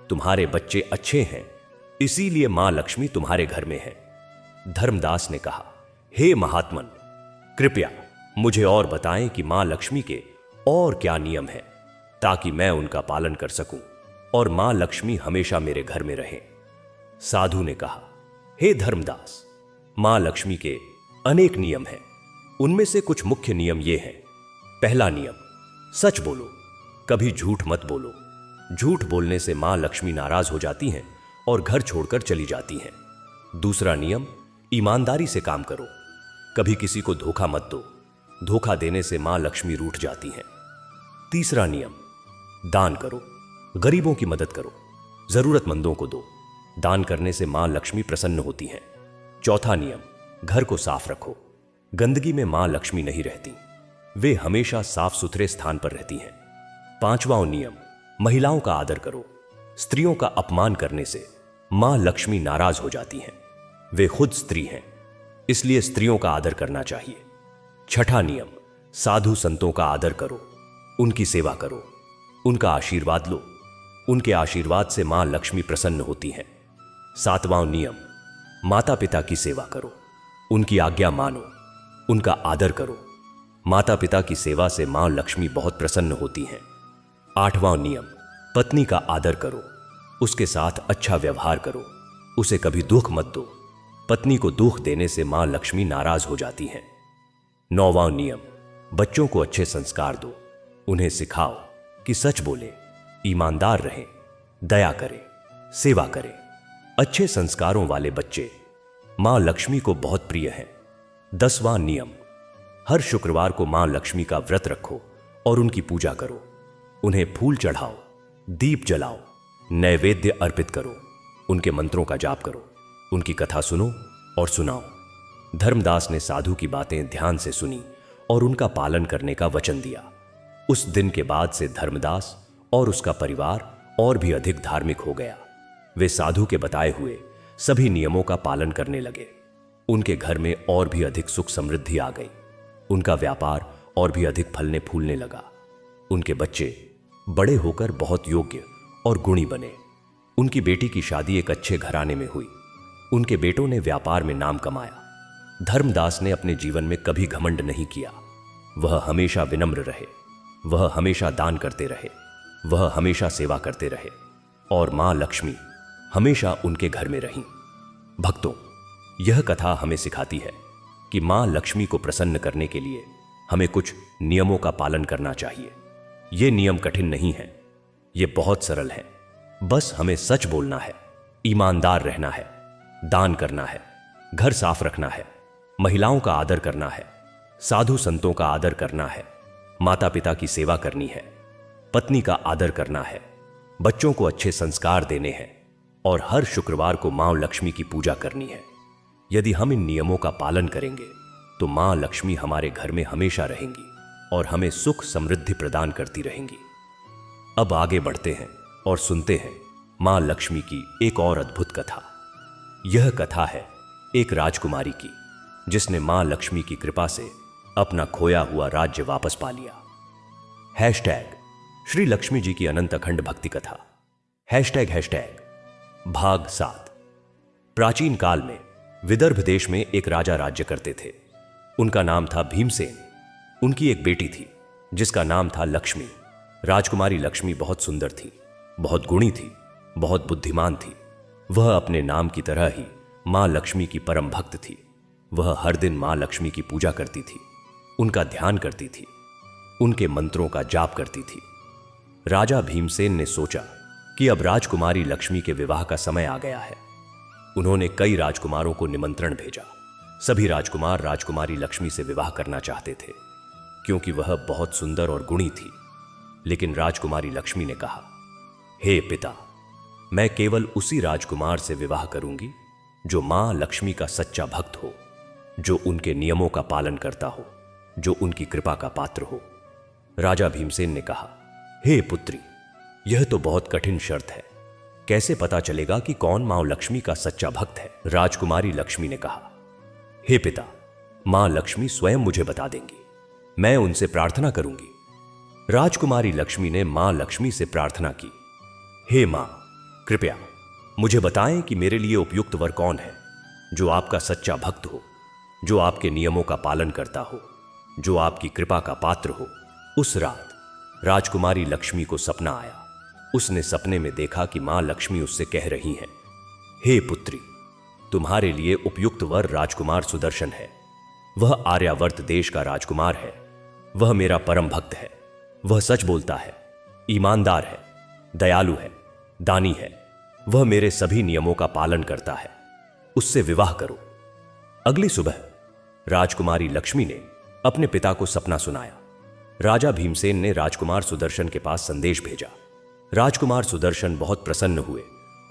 तुम्हारे बच्चे अच्छे हैं, इसीलिए मां लक्ष्मी तुम्हारे घर में है। धर्मदास ने कहा, हे महात्मन, कृपया मुझे और बताएं कि मां लक्ष्मी के और क्या नियम हैं, ताकि मैं उनका पालन कर सकूं और मां लक्ष्मी हमेशा मेरे घर में रहे। साधु ने कहा, हे धर्मदास, मां लक्ष्मी के अनेक नियम हैं। उनमें से कुछ मुख्य नियम ये हैं। पहला नियम, सच बोलो, कभी झूठ मत बोलो। झूठ बोलने से मां लक्ष्मी नाराज हो जाती हैं और घर छोड़कर चली जाती हैं। दूसरा नियम, ईमानदारी से काम करो, कभी किसी को धोखा मत दो। धोखा देने से मां लक्ष्मी रूठ जाती हैं। तीसरा नियम, दान करो, गरीबों की मदद करो, जरूरतमंदों को दो। दान करने से मां लक्ष्मी प्रसन्न होती हैं। चौथा नियम, घर को साफ रखो, गंदगी में मां लक्ष्मी नहीं रहती, वे हमेशा साफ सुथरे स्थान पर रहती हैं। पांचवां नियम, महिलाओं का आदर करो, स्त्रियों का अपमान करने से मां लक्ष्मी नाराज हो जाती हैं, वे खुद स्त्री हैं, इसलिए स्त्रियों का आदर करना चाहिए। छठा नियम, साधु संतों का आदर करो, उनकी सेवा करो, उनका आशीर्वाद लो, उनके आशीर्वाद से मां लक्ष्मी प्रसन्न होती हैं। सातवां नियम, माता पिता की सेवा करो, उनकी आज्ञा मानो, उनका आदर करो। माता पिता की सेवा से मां लक्ष्मी बहुत प्रसन्न होती हैं। आठवां नियम, पत्नी का आदर करो, उसके साथ अच्छा व्यवहार करो, उसे कभी दुख मत दो। पत्नी को दुख देने से मां लक्ष्मी नाराज हो जाती हैं। नौवां नियम, बच्चों को अच्छे संस्कार दो, उन्हें सिखाओ कि सच बोले, ईमानदार रहें, दया करें, सेवा करें। अच्छे संस्कारों वाले बच्चे मां लक्ष्मी को बहुत प्रिय हैं। 10वां नियम, हर शुक्रवार को मां लक्ष्मी का व्रत रखो और उनकी पूजा करो, उन्हें फूल चढ़ाओ, दीप जलाओ, नैवेद्य अर्पित करो, उनके मंत्रों का जाप करो, उनकी कथा सुनो और सुनाओ। धर्मदास ने साधु की बातें ध्यान से सुनी और उनका पालन करने का वचन दिया। उस दिन के बाद से धर्मदास और उसका परिवार और भी अधिक धार्मिक हो गया। वे साधु के बताए हुए सभी नियमों का पालन करने लगे। उनके घर में और भी अधिक सुख समृद्धि आ गई। उनका व्यापार और भी अधिक फलने फूलने लगा। उनके बच्चे बड़े होकर बहुत योग्य और गुणी बने। उनकी बेटी की शादी एक अच्छे घराने में हुई। उनके बेटों ने व्यापार में नाम कमाया। धर्मदास ने अपने जीवन में कभी घमंड नहीं किया। वह हमेशा विनम्र रहे, वह हमेशा दान करते रहे, वह हमेशा सेवा करते रहे और मां लक्ष्मी हमेशा उनके घर में रहीं। भक्तों, यह कथा हमें सिखाती है कि मां लक्ष्मी को प्रसन्न करने के लिए हमें कुछ नियमों का पालन करना चाहिए। ये नियम कठिन नहीं है, ये बहुत सरल है। बस हमें सच बोलना है, ईमानदार रहना है, दान करना है, घर साफ रखना है, महिलाओं का आदर करना है, साधु संतों का आदर करना है, माता पिता की सेवा करनी है, पत्नी का आदर करना है, बच्चों को अच्छे संस्कार देने हैं और हर शुक्रवार को मां लक्ष्मी की पूजा करनी है। यदि हम इन नियमों का पालन करेंगे तो मां लक्ष्मी हमारे घर में हमेशा रहेंगी और हमें सुख समृद्धि प्रदान करती रहेंगी। अब आगे बढ़ते हैं और सुनते हैं मां लक्ष्मी की एक और अद्भुत कथा। यह कथा है एक राजकुमारी की, जिसने मां लक्ष्मी की कृपा से अपना खोया हुआ राज्य वापस पा लिया। हैशटैग श्री लक्ष्मी जी की अनंत अखंड भक्ति कथा। हैशटैग भाग 7। प्राचीन काल में विदर्भ देश में एक राजा राज्य करते थे। उनका नाम था भीमसेन। उनकी एक बेटी थी जिसका नाम था लक्ष्मी। राजकुमारी लक्ष्मी बहुत सुंदर थी, बहुत गुणी थी, बहुत बुद्धिमान थी। वह अपने नाम की तरह ही मां लक्ष्मी की परम भक्त थी। वह हर दिन मां लक्ष्मी की पूजा करती थी, उनका ध्यान करती थी, उनके मंत्रों का जाप करती थी। राजा भीमसेन ने सोचा कि अब राजकुमारी लक्ष्मी के विवाह का समय आ गया है। उन्होंने कई राजकुमारों को निमंत्रण भेजा। सभी राजकुमार राजकुमारी लक्ष्मी से विवाह करना चाहते थे क्योंकि वह बहुत सुंदर और गुणी थी। लेकिन राजकुमारी लक्ष्मी ने कहा, हे पिता, मैं केवल उसी राजकुमार से विवाह करूंगी जो मां लक्ष्मी का सच्चा भक्त हो, जो उनके नियमों का पालन करता हो, जो उनकी कृपा का पात्र हो। राजा भीमसेन ने कहा, हे पुत्री, यह तो बहुत कठिन शर्त है। कैसे पता चलेगा कि कौन मां लक्ष्मी का सच्चा भक्त है? राजकुमारी लक्ष्मी ने कहा, हे पिता, मां लक्ष्मी स्वयं मुझे बता देंगी। मैं उनसे प्रार्थना करूंगी। राजकुमारी लक्ष्मी ने मां लक्ष्मी से प्रार्थना की, हे मां, कृपया मुझे बताएं कि मेरे लिए उपयुक्त वर कौन है, जो आपका सच्चा भक्त हो, जो आपके नियमों का पालन करता हो, जो आपकी कृपा का पात्र हो। उस रात राजकुमारी लक्ष्मी को सपना आया। उसने सपने में देखा कि मां लक्ष्मी उससे कह रही हैं, हे पुत्री, तुम्हारे लिए उपयुक्त वर राजकुमार सुदर्शन है। वह आर्यावर्त देश का राजकुमार है। वह मेरा परम भक्त है। वह सच बोलता है, ईमानदार है, दयालु है, दानी है। वह मेरे सभी नियमों का पालन करता है। उससे विवाह करो। अगली सुबह राजकुमारी लक्ष्मी ने अपने पिता को सपना सुनाया। राजा भीमसेन ने राजकुमार सुदर्शन के पास संदेश भेजा। राजकुमार सुदर्शन बहुत प्रसन्न हुए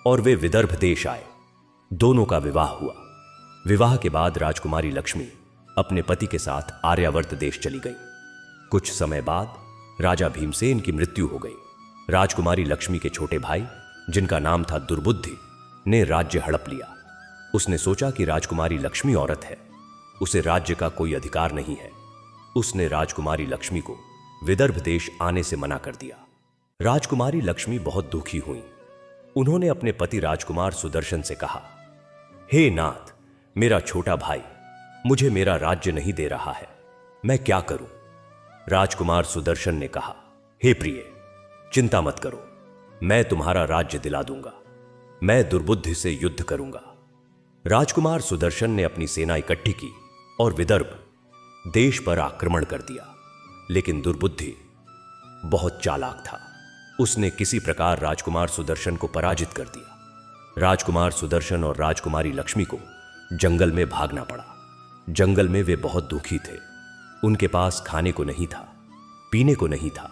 और वे विदर्भ देश आए। दोनों का विवाह हुआ। विवाह के बाद राजकुमारी लक्ष्मी अपने पति के साथ आर्यावर्त देश चली गई। कुछ समय बाद राजा भीमसेन की मृत्यु हो गई। राजकुमारी लक्ष्मी के छोटे भाई, जिनका नाम था दुर्बुद्धि, ने राज्य हड़प लिया। उसने सोचा कि राजकुमारी लक्ष्मी औरत है, उसे राज्य का कोई अधिकार नहीं है। उसने राजकुमारी लक्ष्मी को विदर्भ देश आने से मना कर दिया। राजकुमारी लक्ष्मी बहुत दुखी हुई। उन्होंने अपने पति राजकुमार सुदर्शन से कहा, हे नाथ, मेरा छोटा भाई मुझे मेरा राज्य नहीं दे रहा है, मैं क्या करूं? राजकुमार सुदर्शन ने कहा, हे प्रिय, चिंता मत करो, मैं तुम्हारा राज्य दिला दूंगा। मैं दुर्बुद्धि से युद्ध करूंगा। राजकुमार सुदर्शन ने अपनी सेना इकट्ठी की और विदर्भ देश पर आक्रमण कर दिया। लेकिन दुर्बुद्धि बहुत चालाक था। उसने किसी प्रकार राजकुमार सुदर्शन को पराजित कर दिया। राजकुमार सुदर्शन और राजकुमारी लक्ष्मी को जंगल में भागना पड़ा। जंगल में वे बहुत दुखी थे। उनके पास खाने को नहीं था, पीने को नहीं था,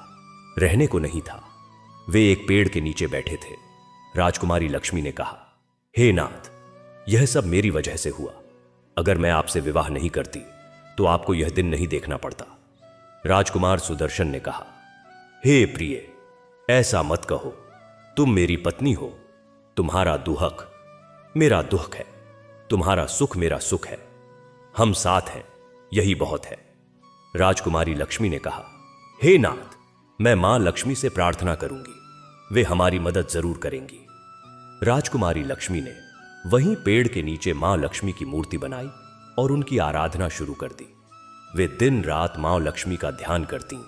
रहने को नहीं था। वे एक पेड़ के नीचे बैठे थे। राजकुमारी लक्ष्मी ने कहा, हे नाथ, यह सब मेरी वजह से हुआ। अगर मैं आपसे विवाह नहीं करती तो आपको यह दिन नहीं देखना पड़ता। राजकुमार सुदर्शन ने कहा, हे प्रिय, ऐसा मत कहो। तुम मेरी पत्नी हो। तुम्हारा दुहक मेरा दुख है, तुम्हारा सुख मेरा सुख है। हम साथ हैं, यही बहुत है। राजकुमारी लक्ष्मी ने कहा, हे नाथ, मैं मां लक्ष्मी से प्रार्थना करूंगी, वे हमारी मदद जरूर करेंगी। राजकुमारी लक्ष्मी ने वहीं पेड़ के नीचे मां लक्ष्मी की मूर्ति बनाई और उनकी आराधना शुरू कर दी। वे दिन रात मां लक्ष्मी का ध्यान करती,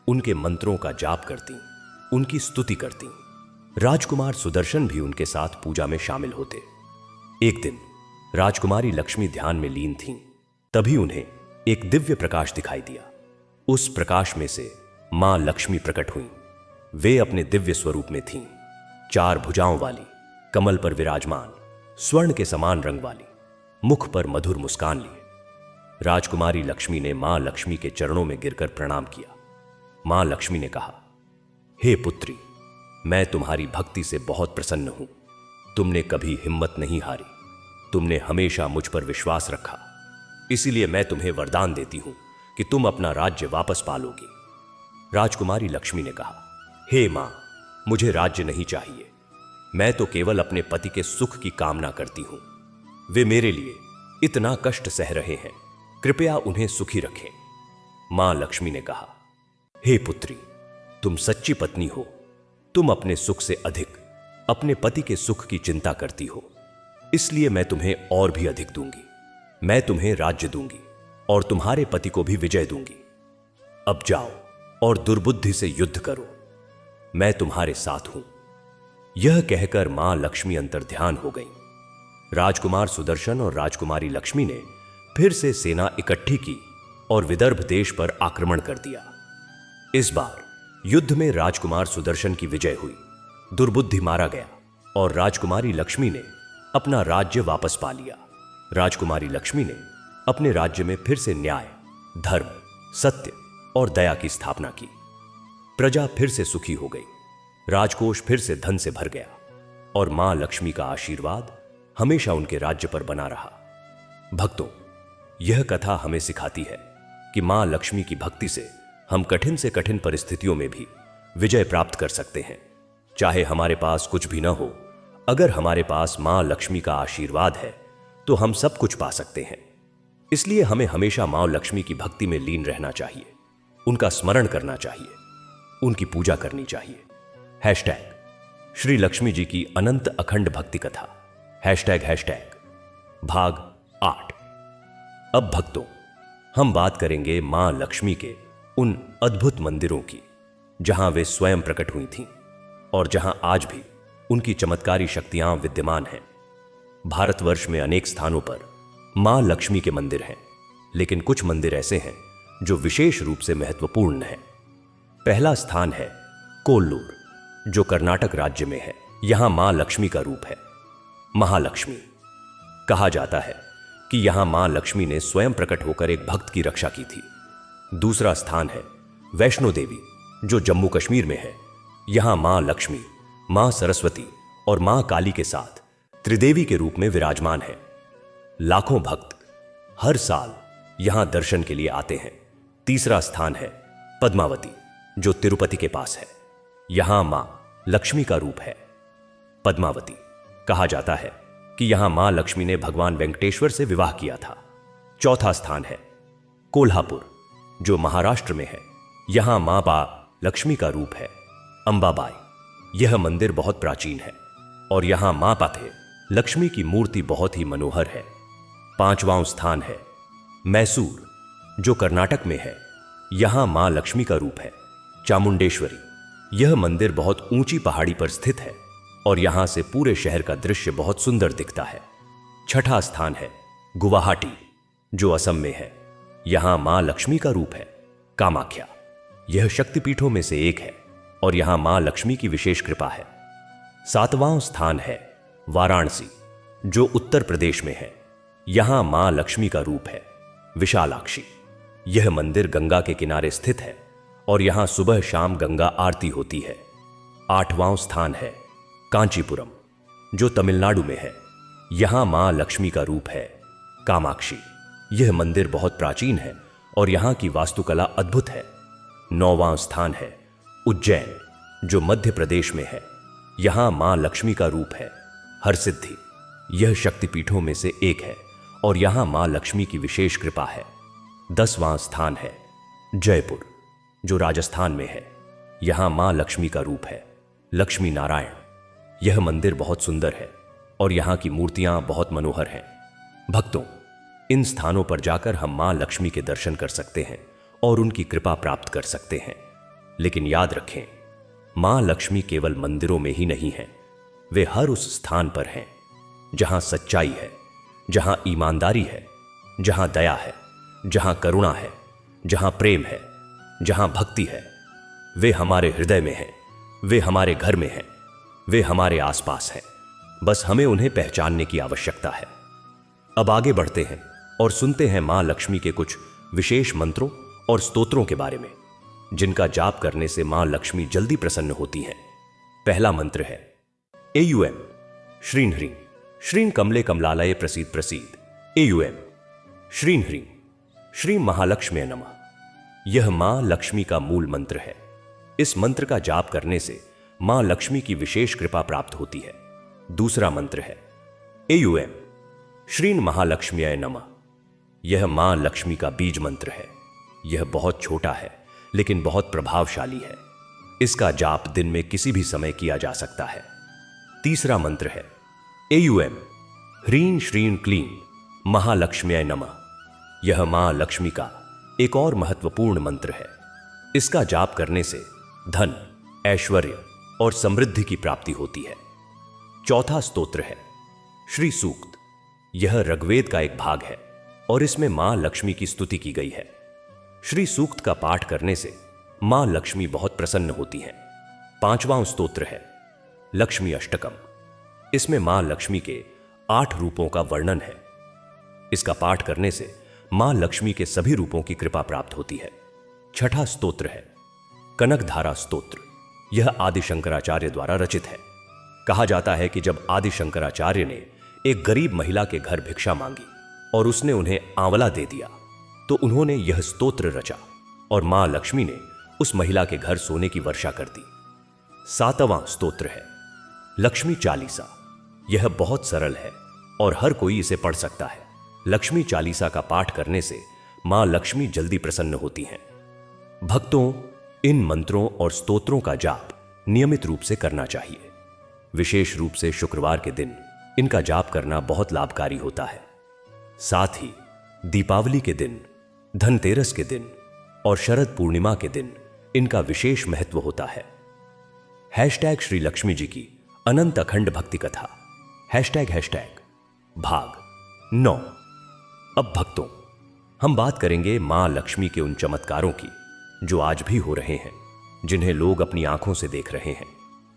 उनके मंत्रों का जाप करती, उनकी स्तुति करती। राजकुमार सुदर्शन भी उनके साथ पूजा में शामिल होते। एक दिन राजकुमारी लक्ष्मी ध्यान में लीन थीं। तभी उन्हें एक दिव्य प्रकाश दिखाई दिया। उस प्रकाश में से मां लक्ष्मी प्रकट हुईं। वे अपने दिव्य स्वरूप में थीं, 4 भुजाओं वाली, कमल पर विराजमान, स्वर्ण के समान रंग वाली, मुख पर मधुर मुस्कान लिए। राजकुमारी लक्ष्मी ने मां लक्ष्मी के चरणों में गिरकर प्रणाम किया। मां लक्ष्मी ने कहा, हे पुत्री, मैं तुम्हारी भक्ति से बहुत प्रसन्न हूं। तुमने कभी हिम्मत नहीं हारी। तुमने हमेशा मुझ पर विश्वास रखा। इसीलिए मैं तुम्हें वरदान देती हूं कि तुम अपना राज्य वापस पालोगी। राजकुमारी लक्ष्मी ने कहा, हे मां, मुझे राज्य नहीं चाहिए। मैं तो केवल अपने पति के सुख की कामना करती हूं। वे मेरे लिए इतना कष्ट सह रहे हैं, कृपया उन्हें सुखी रखें। मां लक्ष्मी ने कहा, हे पुत्री, तुम सच्ची पत्नी हो। तुम अपने सुख से अधिक अपने पति के सुख की चिंता करती हो। इसलिए मैं तुम्हें और भी अधिक दूंगी। मैं तुम्हें राज्य दूंगी और तुम्हारे पति को भी विजय दूंगी। अब जाओ और दुर्बुद्धि से युद्ध करो। मैं तुम्हारे साथ हूं। यह कहकर मां लक्ष्मी अंतर्ध्यान हो गई। राजकुमार सुदर्शन और राजकुमारी लक्ष्मी ने फिर से सेना इकट्ठी की और विदर्भ देश पर आक्रमण कर दिया। इस बार युद्ध में राजकुमार सुदर्शन की विजय हुई। दुर्बुद्धि मारा गया और राजकुमारी लक्ष्मी ने अपना राज्य वापस पा लिया। राजकुमारी लक्ष्मी ने अपने राज्य में फिर से न्याय, धर्म, सत्य और दया की स्थापना की। प्रजा फिर से सुखी हो गई। राजकोष फिर से धन से भर गया और मां लक्ष्मी का आशीर्वाद हमेशा उनके राज्य पर बना रहा। भक्तों, यह कथा हमें सिखाती है कि मां लक्ष्मी की भक्ति से हम कठिन से कठिन परिस्थितियों में भी विजय प्राप्त कर सकते हैं। चाहे हमारे पास कुछ भी न हो, अगर हमारे पास मां लक्ष्मी का आशीर्वाद है तो हम सब कुछ पा सकते हैं। इसलिए हमें हमेशा मां लक्ष्मी की भक्ति में लीन रहना चाहिए, उनका स्मरण करना चाहिए उनकी पूजा करनी चाहिए। हैशटैग श्री लक्ष्मी जी की अनंत अखंड भक्ति कथा। हैशटैग भाग 8। अब भक्तों, हम बात करेंगे मां लक्ष्मी के उन अद्भुत मंदिरों की जहां वे स्वयं प्रकट हुई थीं और जहां आज भी उनकी चमत्कारी शक्तियां विद्यमान हैं। भारतवर्ष में अनेक स्थानों पर मां लक्ष्मी के मंदिर हैं, लेकिन कुछ मंदिर ऐसे हैं जो विशेष रूप से महत्वपूर्ण हैं। पहला स्थान है कोल्लूर, जो कर्नाटक राज्य में है। यहां मां लक्ष्मी का रूप है, महालक्ष्मी। कहा जाता है कि यहां मां लक्ष्मी ने स्वयं प्रकट होकर एक भक्त की रक्षा की थी। दूसरा स्थान है वैष्णो देवी, जो जम्मू कश्मीर में है। यहां मां लक्ष्मी, मां सरस्वती और मां काली के साथ त्रिदेवी के रूप में विराजमान है। लाखों भक्त हर साल यहां दर्शन के लिए आते हैं। तीसरा स्थान है पद्मावती, जो तिरुपति के पास है। यहां मां लक्ष्मी का रूप है, पद्मावती। कहा जाता है कि यहां मां लक्ष्मी ने भगवान वेंकटेश्वर से विवाह किया था। चौथा स्थान है कोल्हापुर, जो महाराष्ट्र में है। यहां मां लक्ष्मी का रूप है, अंबाबाई। यह मंदिर बहुत प्राचीन है और यहां मां पाथे लक्ष्मी की मूर्ति बहुत ही मनोहर है। पांचवां स्थान है मैसूर, जो कर्नाटक में है। यहां मां लक्ष्मी का रूप है, चामुंडेश्वरी। यह मंदिर बहुत ऊंची पहाड़ी पर स्थित है और यहां से पूरे शहर का दृश्य बहुत सुंदर दिखता है। छठा स्थान है गुवाहाटी, जो असम में है। यहां मां लक्ष्मी का रूप है, कामाख्या। यह शक्तिपीठों में से एक है और यहां मां लक्ष्मी की विशेष कृपा है। सातवां स्थान है वाराणसी, जो उत्तर प्रदेश में है। यहां मां लक्ष्मी का रूप है, विशालाक्षी। यह मंदिर गंगा के किनारे स्थित है और यहां सुबह शाम गंगा आरती होती है। आठवां स्थान है कांचीपुरम, जो तमिलनाडु में है। यहां मां लक्ष्मी का रूप है, कामाक्षी। यह मंदिर बहुत प्राचीन है और यहां की वास्तुकला अद्भुत है। नौवां स्थान है उज्जैन, जो मध्य प्रदेश में है। यहां मां लक्ष्मी का रूप है, हरसिद्धि। यह शक्तिपीठों में से एक है और यहां मां लक्ष्मी की विशेष कृपा है। 10वां स्थान है जयपुर, जो राजस्थान में है। यहां मां लक्ष्मी का रूप है, लक्ष्मी नारायण। यह मंदिर बहुत सुंदर है और यहां की मूर्तियां बहुत मनोहर हैं। भक्तों, इन स्थानों पर जाकर हम मां लक्ष्मी के दर्शन कर सकते हैं और उनकी कृपा प्राप्त कर सकते हैं। लेकिन याद रखें, मां लक्ष्मी केवल मंदिरों में ही नहीं है, वे हर उस स्थान पर हैं जहां सच्चाई है, जहां ईमानदारी है, जहां दया है, जहां करुणा है, जहां प्रेम है, जहां भक्ति है। वे हमारे हृदय में हैं, वे हमारे घर में हैं, वे हमारे आसपास हैं। बस हमें उन्हें पहचानने की आवश्यकता है। अब आगे बढ़ते हैं और सुनते हैं मां लक्ष्मी के कुछ विशेष मंत्रों और स्तोत्रों के बारे में, जिनका जाप करने से मां लक्ष्मी जल्दी प्रसन्न होती हैं। पहला मंत्र है एयूएम श्रीं ह्रीं श्रीं कमले कमलालये प्रसीद प्रसीद। एयूएम श्रीं ह्रीं श्रीं महालक्ष्म्ये नमः। यह मां लक्ष्मी का मूल मंत्र है। इस मंत्र का जाप करने से मां लक्ष्मी की विशेष कृपा प्राप्त होती है। दूसरा मंत्र है एयूएम श्रीं महालक्ष्म्ये नमः। यह मां लक्ष्मी का बीज मंत्र है। यह बहुत छोटा है लेकिन बहुत प्रभावशाली है। इसका जाप दिन में किसी भी समय किया जा सकता है। तीसरा मंत्र है एयूएम ह्रीं श्रीं क्लीं महालक्ष्म्ये नमः। यह मां लक्ष्मी का एक और महत्वपूर्ण मंत्र है। इसका जाप करने से धन, ऐश्वर्य और समृद्धि की प्राप्ति होती है। चौथा स्तोत्र है श्री सूक्त। यह ऋग्वेद का एक भाग है और इसमें मां लक्ष्मी की स्तुति की गई है। श्री सूक्त का पाठ करने से मां लक्ष्मी बहुत प्रसन्न होती हैं। पांचवां स्तोत्र है लक्ष्मी अष्टकम। इसमें मां लक्ष्मी के 8 रूपों का वर्णन है। इसका पाठ करने से मां लक्ष्मी के सभी रूपों की कृपा प्राप्त होती है। छठा स्तोत्र है कनकधारा स्तोत्र। यह आदि शंकराचार्य द्वारा रचित है। कहा जाता है कि जब आदि शंकराचार्य ने एक गरीब महिला के घर भिक्षा मांगी और उसने उन्हें आंवला दे दिया, तो उन्होंने यह स्तोत्र रचा और मां लक्ष्मी ने उस महिला के घर सोने की वर्षा कर दी। 7वां स्तोत्र है लक्ष्मी चालीसा। यह बहुत सरल है और हर कोई इसे पढ़ सकता है। लक्ष्मी चालीसा का पाठ करने से मां लक्ष्मी जल्दी प्रसन्न होती हैं। भक्तों, इन मंत्रों और स्तोत्रों का जाप नियमित रूप से करना चाहिए। विशेष रूप से शुक्रवार के दिन इनका जाप करना बहुत लाभकारी होता है। साथ ही दीपावली के दिन, धनतेरस के दिन और शरद पूर्णिमा के दिन इनका विशेष महत्व होता है। हैशटैग श्री लक्ष्मी जी की अनंत अखंड भक्ति कथा हैशटैग भाग 9। अब भक्तों, हम बात करेंगे मां लक्ष्मी के उन चमत्कारों की जो आज भी हो रहे हैं, जिन्हें लोग अपनी आंखों से देख रहे हैं,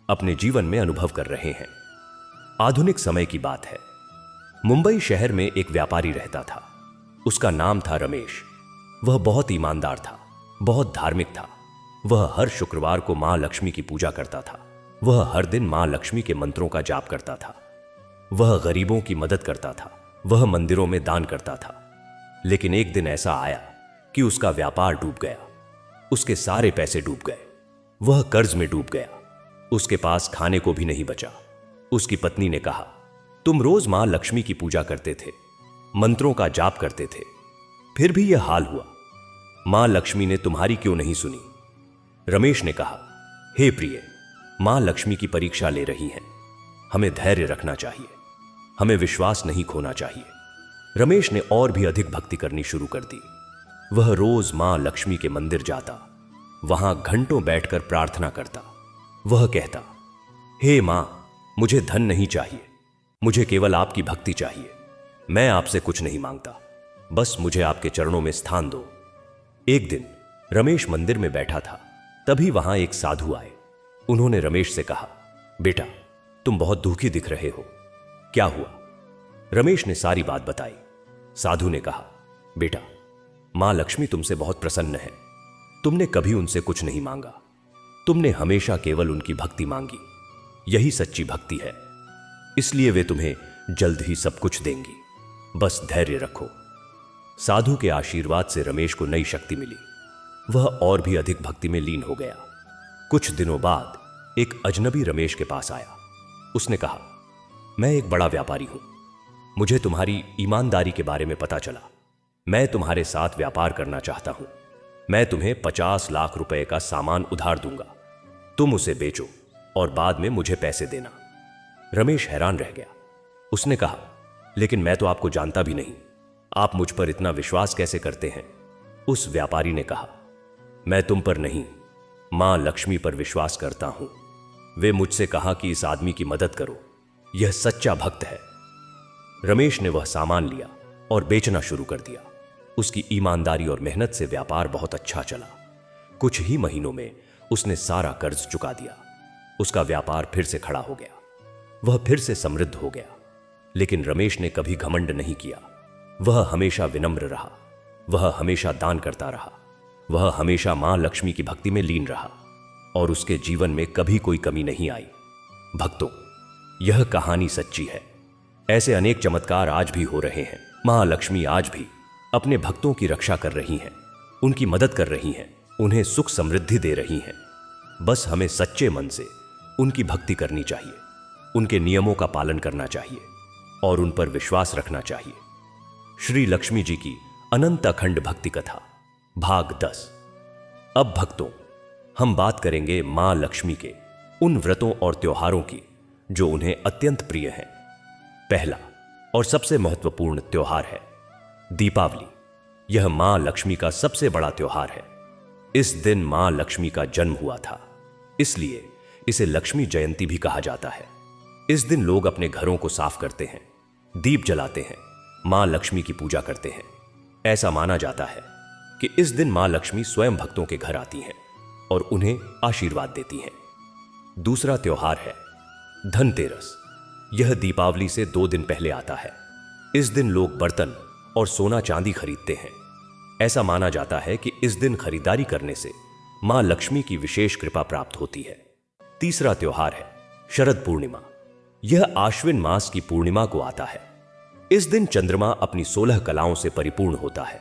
अपने जीवन में अनुभव कर रहे हैं। आधुनिक समय की बात है। मुंबई शहर में एक व्यापारी रहता था। उसका नाम था रमेश। वह बहुत ईमानदार था, बहुत धार्मिक था। वह हर शुक्रवार को मां लक्ष्मी की पूजा करता था। वह हर दिन मां लक्ष्मी के मंत्रों का जाप करता था। वह गरीबों की मदद करता था। वह मंदिरों में दान करता था। लेकिन एक दिन ऐसा आया कि उसका व्यापार डूब गया। उसके सारे पैसे डूब गए। वह कर्ज में डूब गया। उसके पास खाने को भी नहीं बचा। उसकी पत्नी ने कहा, तुम रोज मां लक्ष्मी की पूजा करते थे, मंत्रों का जाप करते थे, फिर भी यह हाल हुआ। मां लक्ष्मी ने तुम्हारी क्यों नहीं सुनी? रमेश ने कहा, हे प्रिय, मां लक्ष्मी की परीक्षा ले रही हैं। हमें धैर्य रखना चाहिए। हमें विश्वास नहीं खोना चाहिए। रमेश ने और भी अधिक भक्ति करनी शुरू कर दी। वह रोज मां लक्ष्मी के मंदिर जाता, वहां घंटों बैठकर प्रार्थना करता। वह कहता, हे मां, मुझे धन नहीं चाहिए, मुझे केवल आपकी भक्ति चाहिए। मैं आपसे कुछ नहीं मांगता, बस मुझे आपके चरणों में स्थान दो। एक दिन रमेश मंदिर में बैठा था, तभी वहां एक साधु आए। उन्होंने रमेश से कहा, बेटा, तुम बहुत दुखी दिख रहे हो, क्या हुआ? रमेश ने सारी बात बताई। साधु ने कहा, बेटा, मां लक्ष्मी तुमसे बहुत प्रसन्न है। तुमने कभी उनसे कुछ नहीं मांगा। तुमने हमेशा केवल उनकी भक्ति मांगी। यही सच्ची भक्ति है। इसलिए वे तुम्हें जल्द ही सब कुछ देंगी। बस धैर्य रखो। साधु के आशीर्वाद से रमेश को नई शक्ति मिली। वह और भी अधिक भक्ति में लीन हो गया। कुछ दिनों बाद एक अजनबी रमेश के पास आया। उसने कहा, मैं एक बड़ा व्यापारी हूं। मुझे तुम्हारी ईमानदारी के बारे में पता चला। मैं तुम्हारे साथ व्यापार करना चाहता हूं। मैं तुम्हें 50 लाख रुपए का सामान उधार दूंगा। तुम उसे बेचो और बाद में मुझे पैसे देना। रमेश हैरान रह गया। उसने कहा, लेकिन मैं तो आपको जानता भी नहीं, आप मुझ पर इतना विश्वास कैसे करते हैं? उस व्यापारी ने कहा, मैं तुम पर नहीं, मां लक्ष्मी पर विश्वास करता हूं। वे मुझसे कहा कि इस आदमी की मदद करो, यह सच्चा भक्त है। रमेश ने वह सामान लिया और बेचना शुरू कर दिया। उसकी ईमानदारी और मेहनत से व्यापार बहुत अच्छा चला। कुछ ही महीनों में उसने सारा कर्ज चुका दिया। उसका व्यापार फिर से खड़ा हो गया। वह फिर से समृद्ध हो गया। लेकिन रमेश ने कभी घमंड नहीं किया। वह हमेशा विनम्र रहा। वह हमेशा दान करता रहा। वह हमेशा मां लक्ष्मी की भक्ति में लीन रहा और उसके जीवन में कभी कोई कमी नहीं आई। भक्तों, यह कहानी सच्ची है। ऐसे अनेक चमत्कार आज भी हो रहे हैं। मां लक्ष्मी आज भी अपने भक्तों की रक्षा कर रही हैं, उनकी मदद कर रही हैं, उन्हें सुख समृद्धि दे रही हैं। बस हमें सच्चे मन से उनकी भक्ति करनी चाहिए, उनके नियमों का पालन करना चाहिए और उन पर विश्वास रखना चाहिए। श्री लक्ष्मी जी की अनंत अखंड भक्ति कथा भाग 10। अब भक्तों, हम बात करेंगे मां लक्ष्मी के उन व्रतों और त्योहारों की जो उन्हें अत्यंत प्रिय हैं। पहला और सबसे महत्वपूर्ण त्योहार है दीपावली। यह मां लक्ष्मी का सबसे बड़ा त्योहार है। इस दिन मां लक्ष्मी का जन्म हुआ था, इसलिए इसे लक्ष्मी जयंती भी कहा जाता है। इस दिन लोग अपने घरों को साफ करते हैं, दीप जलाते हैं, मां लक्ष्मी की पूजा करते हैं। ऐसा माना जाता है कि इस दिन मां लक्ष्मी स्वयं भक्तों के घर आती हैं और उन्हें आशीर्वाद देती हैं। दूसरा त्योहार है धनतेरस। यह दीपावली से 2 दिन पहले आता है। इस दिन लोग बर्तन और सोना चांदी खरीदते हैं। ऐसा माना जाता है कि इस दिन खरीदारी करने से मां लक्ष्मी की विशेष कृपा प्राप्त होती है। तीसरा त्योहार है शरद पूर्णिमा। यह आश्विन मास की पूर्णिमा को आता है। इस दिन चंद्रमा अपनी 16 कलाओं से परिपूर्ण होता है।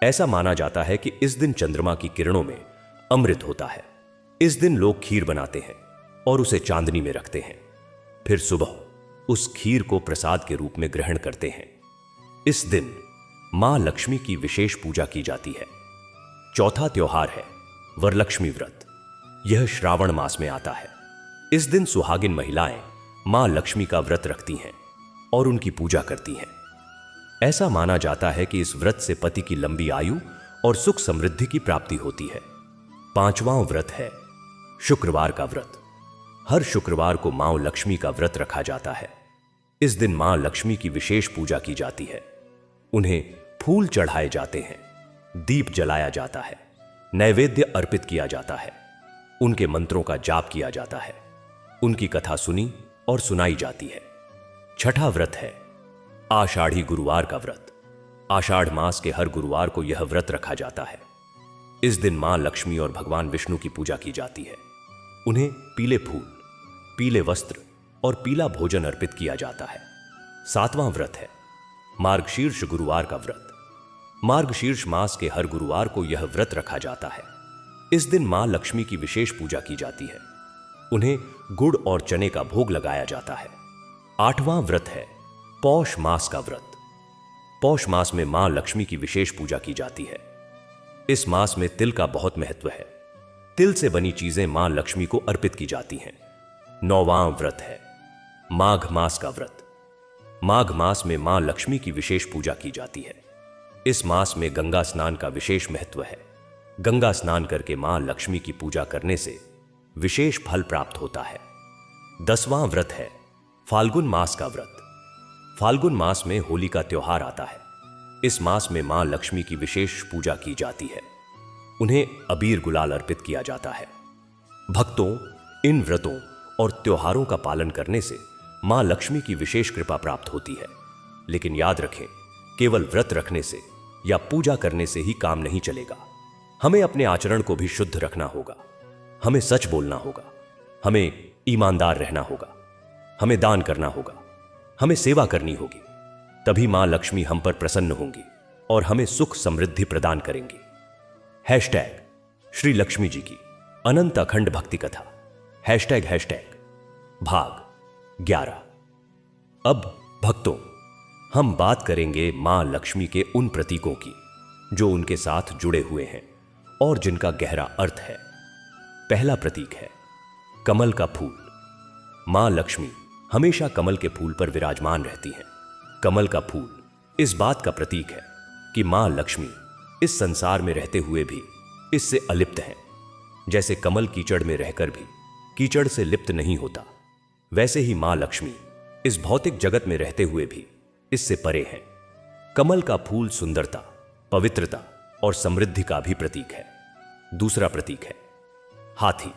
ऐसा माना जाता है कि इस दिन चंद्रमा की किरणों में अमृत होता है। इस दिन लोग खीर बनाते हैं और उसे चांदनी में रखते हैं। फिर सुबह उस खीर को प्रसाद के रूप में ग्रहण करते हैं। इस दिन मां लक्ष्मी की विशेष पूजा की जाती है। चौथा त्योहार है वरलक्ष्मी व्रत। यह श्रावण मास में आता है। इस दिन सुहागिन महिलाएं मां लक्ष्मी का व्रत रखती हैं और उनकी पूजा करती हैं। ऐसा माना जाता है कि इस व्रत से पति की लंबी आयु और सुख समृद्धि की प्राप्ति होती है। पांचवां व्रत है शुक्रवार का व्रत। हर शुक्रवार को मां लक्ष्मी का व्रत रखा जाता है। इस दिन मां लक्ष्मी की विशेष पूजा की जाती है। उन्हें फूल चढ़ाए जाते हैं, दीप जलाया जाता है, नैवेद्य अर्पित किया जाता है, उनके मंत्रों का जाप किया जाता है, उनकी कथा सुनी और सुनाई जाती है। छठा व्रत है आषाढ़ी गुरुवार का व्रत। आषाढ़ मास के हर गुरुवार को यह व्रत रखा जाता है। इस दिन मां लक्ष्मी और भगवान विष्णु की पूजा की जाती है। उन्हें पीले फूल, पीले वस्त्र और पीला भोजन अर्पित किया जाता है। सातवां व्रत है मार्गशीर्ष गुरुवार का व्रत। मार्गशीर्ष मास के हर गुरुवार को यह व्रत रखा जाता है। इस दिन मां लक्ष्मी की विशेष पूजा की जाती है। उन्हें गुड़ और चने का भोग लगाया जाता है। आठवां व्रत है पौष मास का व्रत। पौष मास में मां लक्ष्मी की विशेष पूजा की जाती है। इस मास में तिल का बहुत महत्व है। तिल से बनी चीजें मां लक्ष्मी को अर्पित की जाती हैं। नौवां व्रत है माघ मास का व्रत। माघ मास में मां लक्ष्मी की विशेष पूजा की जाती है। इस मास में गंगा स्नान का विशेष महत्व है। गंगा स्नान करके मां लक्ष्मी की पूजा करने से विशेष फल प्राप्त होता है। 10वां व्रत है फाल्गुन मास का व्रत। फाल्गुन मास में होली का त्योहार आता है। इस मास में मां लक्ष्मी की विशेष पूजा की जाती है। उन्हें अबीर गुलाल अर्पित किया जाता है। भक्तों इन व्रतों और त्योहारों का पालन करने से मां लक्ष्मी की विशेष कृपा प्राप्त होती है। लेकिन याद रखें, केवल व्रत रखने से या पूजा करने से ही काम नहीं चलेगा। हमें अपने आचरण को भी शुद्ध रखना होगा। हमें सच बोलना होगा, हमें ईमानदार रहना होगा, हमें दान करना होगा, हमें सेवा करनी होगी। तभी मां लक्ष्मी हम पर प्रसन्न होंगी और हमें सुख समृद्धि प्रदान करेंगी। # श्री लक्ष्मी जी की अनंत अखंड भक्ति कथा। ##, भाग 11। अब भक्तों, हम बात करेंगे मां लक्ष्मी के उन प्रतीकों की जो उनके साथ जुड़े हुए हैं और जिनका गहरा अर्थ है। पहला प्रतीक है कमल का फूल। मां लक्ष्मी हमेशा कमल के फूल पर विराजमान रहती हैं। कमल का फूल इस बात का प्रतीक है कि मां लक्ष्मी इस संसार में रहते हुए भी इससे अलिप्त हैं। जैसे कमल कीचड़ में रहकर भी कीचड़ से लिप्त नहीं होता, वैसे ही मां लक्ष्मी इस भौतिक जगत में रहते हुए भी इससे परे हैं। कमल का फूल सुंदरता, पवित्रता और समृद्धि का भी प्रतीक है। दूसरा प्रतीक है हाथी।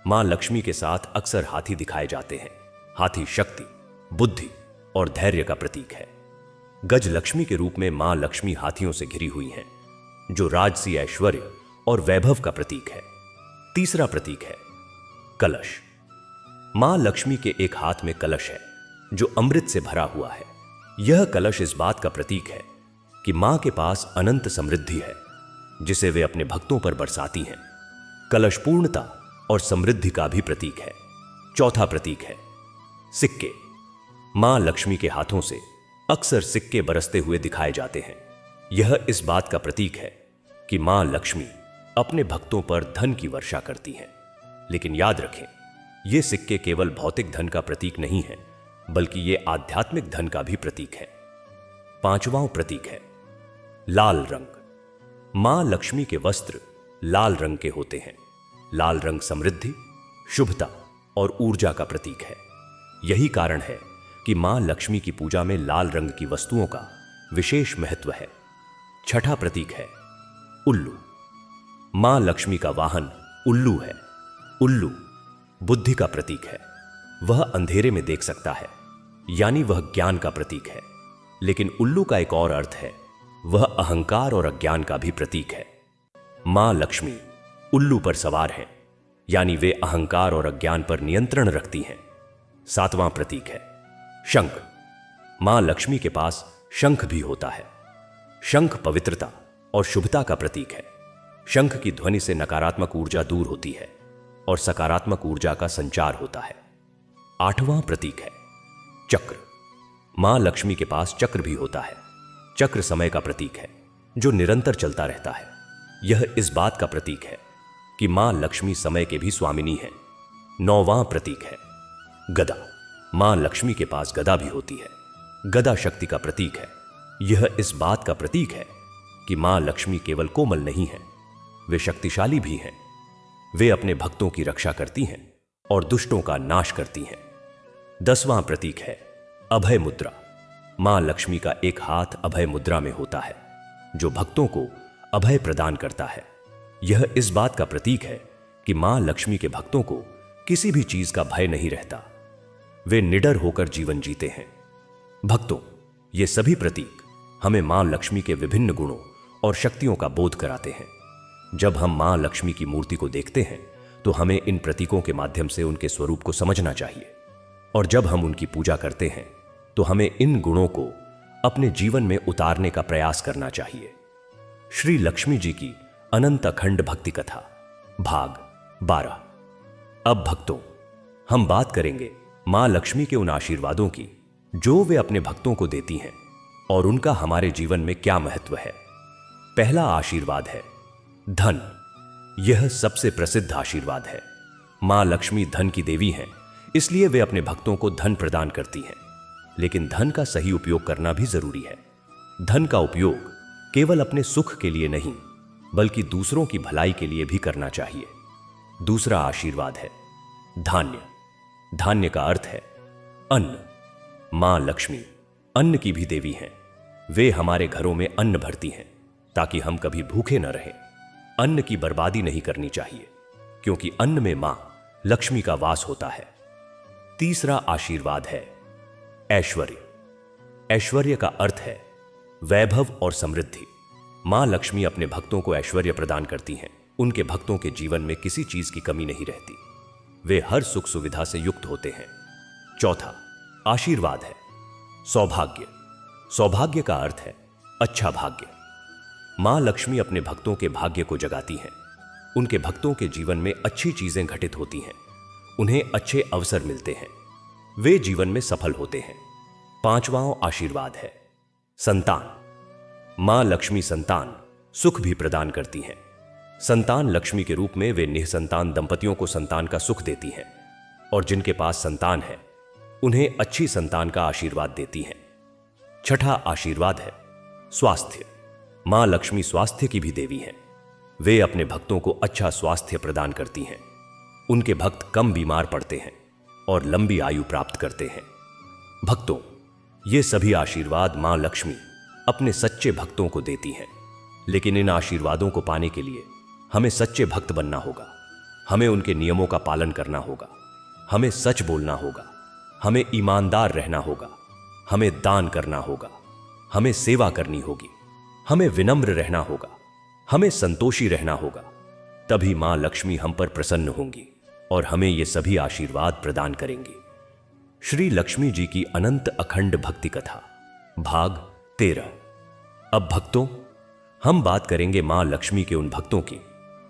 मां लक्ष्मी के साथ अक्सर हाथी दिखाए जाते हैं। हाथी शक्ति, बुद्धि और धैर्य का प्रतीक है। गज लक्ष्मी के रूप में मां लक्ष्मी हाथियों से घिरी हुई हैं, जो राजसी ऐश्वर्य और वैभव का प्रतीक है। तीसरा प्रतीक है कलश। मां लक्ष्मी के एक हाथ में कलश है जो अमृत से भरा हुआ है। यह कलश इस बात का प्रतीक है कि मां के पास अनंत समृद्धि है, जिसे वे अपने भक्तों पर बरसाती हैं। कलश पूर्णता और समृद्धि का भी प्रतीक है। चौथा प्रतीक है सिक्के। मां लक्ष्मी के हाथों से अक्सर सिक्के बरसते हुए दिखाए जाते हैं। यह इस बात का प्रतीक है कि मां लक्ष्मी अपने भक्तों पर धन की वर्षा करती हैं। लेकिन याद रखें, ये सिक्के केवल भौतिक धन का प्रतीक नहीं है, बल्कि ये आध्यात्मिक धन का भी प्रतीक है। पांचवां प्रतीक है लाल रंग। मां लक्ष्मी के वस्त्र लाल रंग के होते हैं। लाल रंग समृद्धि, शुभता और ऊर्जा का प्रतीक है। यही कारण है कि मां लक्ष्मी की पूजा में लाल रंग की वस्तुओं का विशेष महत्व है। छठा प्रतीक है उल्लू। मां लक्ष्मी का वाहन उल्लू है। उल्लू बुद्धि का प्रतीक है। वह अंधेरे में देख सकता है, यानी वह ज्ञान का प्रतीक है। लेकिन उल्लू का एक और अर्थ है, वह अहंकार और अज्ञान का भी प्रतीक है। मां लक्ष्मी उल्लू पर सवार हैं, यानी वे अहंकार और अज्ञान पर नियंत्रण रखती हैं। सातवां प्रतीक है शंख। मां लक्ष्मी के पास शंख भी होता है। शंख पवित्रता और शुभता का प्रतीक है। शंख की ध्वनि से नकारात्मक ऊर्जा दूर होती है और सकारात्मक ऊर्जा का संचार होता है। आठवां प्रतीक है चक्र। मां लक्ष्मी के पास चक्र भी होता है। चक्र समय का प्रतीक है, जो निरंतर चलता रहता है। यह इस बात का प्रतीक है कि कि मां लक्ष्मी समय के भी स्वामिनी है। 9वां प्रतीक है गदा। मां लक्ष्मी के पास गदा भी होती है। गदा शक्ति का प्रतीक है। यह इस बात का प्रतीक है कि मां लक्ष्मी केवल कोमल नहीं है, वे शक्तिशाली भी हैं। वे अपने भक्तों की रक्षा करती हैं और दुष्टों का नाश करती हैं। 10वां प्रतीक है अभय मुद्रा। मां लक्ष्मी का एक हाथ अभय मुद्रा में होता है, जो भक्तों को अभय प्रदान करता है। यह इस बात का प्रतीक है कि मां लक्ष्मी के भक्तों को किसी भी चीज का भय नहीं रहता। वे निडर होकर जीवन जीते हैं। भक्तों, ये सभी प्रतीक हमें मां लक्ष्मी के विभिन्न गुणों और शक्तियों का बोध कराते हैं। जब हम मां लक्ष्मी की मूर्ति को देखते हैं तो हमें इन प्रतीकों के माध्यम से उनके स्वरूप को समझना चाहिए, और जब हम उनकी पूजा करते हैं तो हमें इन गुणों को अपने जीवन में उतारने का प्रयास करना चाहिए। श्री लक्ष्मी जी की अनंत अखंड भक्ति कथा भाग 12। अब भक्तों, हम बात करेंगे मां लक्ष्मी के उन आशीर्वादों की जो वे अपने भक्तों को देती हैं और उनका हमारे जीवन में क्या महत्व है। पहला आशीर्वाद है धन। यह सबसे प्रसिद्ध आशीर्वाद है। मां लक्ष्मी धन की देवी हैं, इसलिए वे अपने भक्तों को धन प्रदान करती हैं। लेकिन धन का सही उपयोग करना भी जरूरी है। धन का उपयोग केवल अपने सुख के लिए नहीं, बल्कि दूसरों की भलाई के लिए भी करना चाहिए। दूसरा आशीर्वाद है धान्य। धान्य का अर्थ है अन्न। मां लक्ष्मी अन्न की भी देवी हैं। वे हमारे घरों में अन्न भरती हैं ताकि हम कभी भूखे न रहें। अन्न की बर्बादी नहीं करनी चाहिए, क्योंकि अन्न में मां लक्ष्मी का वास होता है। तीसरा आशीर्वाद है ऐश्वर्य। ऐश्वर्य का अर्थ है वैभव और समृद्धि। मां लक्ष्मी अपने भक्तों को ऐश्वर्य प्रदान करती हैं। उनके भक्तों के जीवन में किसी चीज की कमी नहीं रहती। वे हर सुख सुविधा से युक्त होते हैं। चौथा आशीर्वाद है सौभाग्य। सौभाग्य का अर्थ है अच्छा भाग्य। मां लक्ष्मी अपने भक्तों के भाग्य को जगाती हैं। उनके भक्तों के जीवन में अच्छी चीजें घटित होती हैं। उन्हें अच्छे अवसर मिलते हैं। वे जीवन में सफल होते हैं। पांचवां आशीर्वाद है संतान। मां लक्ष्मी संतान सुख भी प्रदान करती हैं। संतान लक्ष्मी के रूप में वे निःसंतान दंपतियों को संतान का सुख देती हैं, और जिनके पास संतान है उन्हें अच्छी संतान का आशीर्वाद देती हैं। छठा आशीर्वाद है स्वास्थ्य। मां लक्ष्मी स्वास्थ्य की भी देवी हैं। वे अपने भक्तों को अच्छा स्वास्थ्य प्रदान करती हैं। उनके भक्त कम बीमार पड़ते हैं और लंबी आयु प्राप्त करते हैं। भक्तों, ये सभी आशीर्वाद मां लक्ष्मी अपने सच्चे भक्तों को देती हैं। लेकिन इन आशीर्वादों को पाने के लिए हमें सच्चे भक्त बनना होगा। हमें उनके नियमों का पालन करना होगा। हमें सच बोलना होगा। हमें ईमानदार रहना होगा। हमें दान करना होगा। हमें सेवा करनी होगी। हमें विनम्र रहना होगा। हमें संतोषी रहना होगा। तभी मां लक्ष्मी हम पर प्रसन्न होंगी और हमें ये सभी आशीर्वाद प्रदान करेंगी। श्री लक्ष्मी जी की अनंत अखंड भक्ति कथा भाग 13। अब भक्तों, हम बात करेंगे मां लक्ष्मी के उन भक्तों की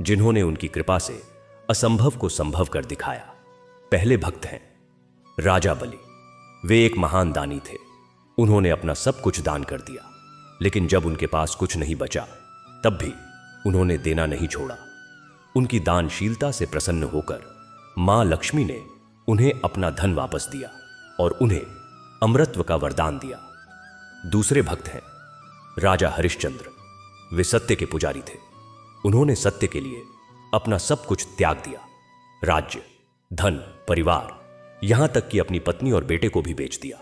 जिन्होंने उनकी कृपा से असंभव को संभव कर दिखाया। पहले भक्त हैं राजा बलि। वे एक महान दानी थे। उन्होंने अपना सब कुछ दान कर दिया, लेकिन जब उनके पास कुछ नहीं बचा तब भी उन्होंने देना नहीं छोड़ा। उनकी दानशीलता से प्रसन्न होकर मां लक्ष्मी ने उन्हें अपना धन वापस दिया और उन्हें अमरत्व का वरदान दिया। दूसरे भक्त हैं राजा हरिश्चंद्र। वे सत्य के पुजारी थे। उन्होंने सत्य के लिए अपना सब कुछ त्याग दिया। राज्य, धन, परिवार, यहां तक कि अपनी पत्नी और बेटे को भी बेच दिया।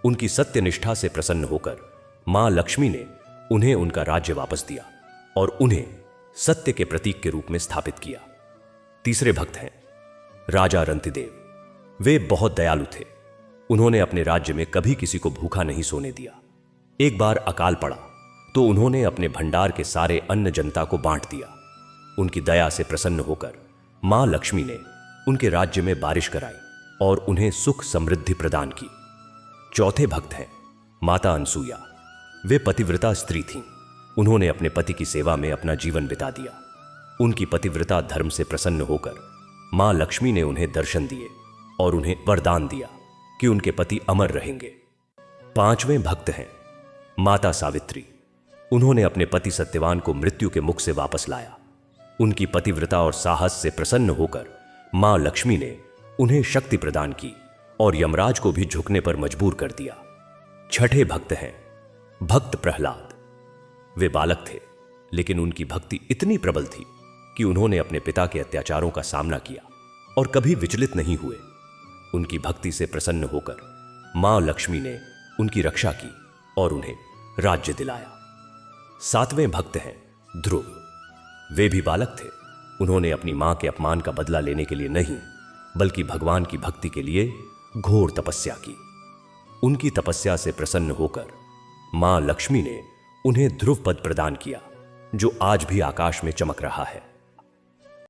उनकी सत्यनिष्ठा से प्रसन्न होकर मां लक्ष्मी ने उन्हें उनका राज्य वापस दिया और उन्हें सत्य के प्रतीक के रूप में स्थापित किया। तीसरे भक्त हैं राजा रंतिदेव। वे बहुत दयालु थे। उन्होंने अपने राज्य में कभी किसी को भूखा नहीं सोने दिया। एक बार अकाल पड़ा तो उन्होंने अपने भंडार के सारे अन्न जनता को बांट दिया। उनकी दया से प्रसन्न होकर मां लक्ष्मी ने उनके राज्य में बारिश कराई और उन्हें सुख समृद्धि प्रदान की। चौथे भक्त हैं माता अनसुईया। वे पतिव्रता स्त्री थीं। उन्होंने अपने पति की सेवा में अपना जीवन बिता दिया। उनकी पतिव्रता धर्म से प्रसन्न होकर मां लक्ष्मी ने उन्हें दर्शन दिए और उन्हें वरदान दिया कि उनके पति अमर रहेंगे। पांचवें भक्त हैं माता सावित्री। उन्होंने अपने पति सत्यवान को मृत्यु के मुख से वापस लाया। उनकी पतिव्रता और साहस से प्रसन्न होकर मां लक्ष्मी ने उन्हें शक्ति प्रदान की और यमराज को भी झुकने पर मजबूर कर दिया। छठे भक्त हैं भक्त प्रहलाद। वे बालक थे, लेकिन उनकी भक्ति इतनी प्रबल थी कि उन्होंने अपने पिता के अत्याचारों का सामना किया और कभी विचलित नहीं हुए। उनकी भक्ति से प्रसन्न होकर मां लक्ष्मी ने उनकी रक्षा की और उन्हें राज्य दिलाया। सातवें भक्त हैं ध्रुव। वे भी बालक थे। उन्होंने अपनी मां के अपमान का बदला लेने के लिए नहीं, बल्कि भगवान की भक्ति के लिए घोर तपस्या की। उनकी तपस्या से प्रसन्न होकर मां लक्ष्मी ने उन्हें ध्रुव पद प्रदान किया, जो आज भी आकाश में चमक रहा है।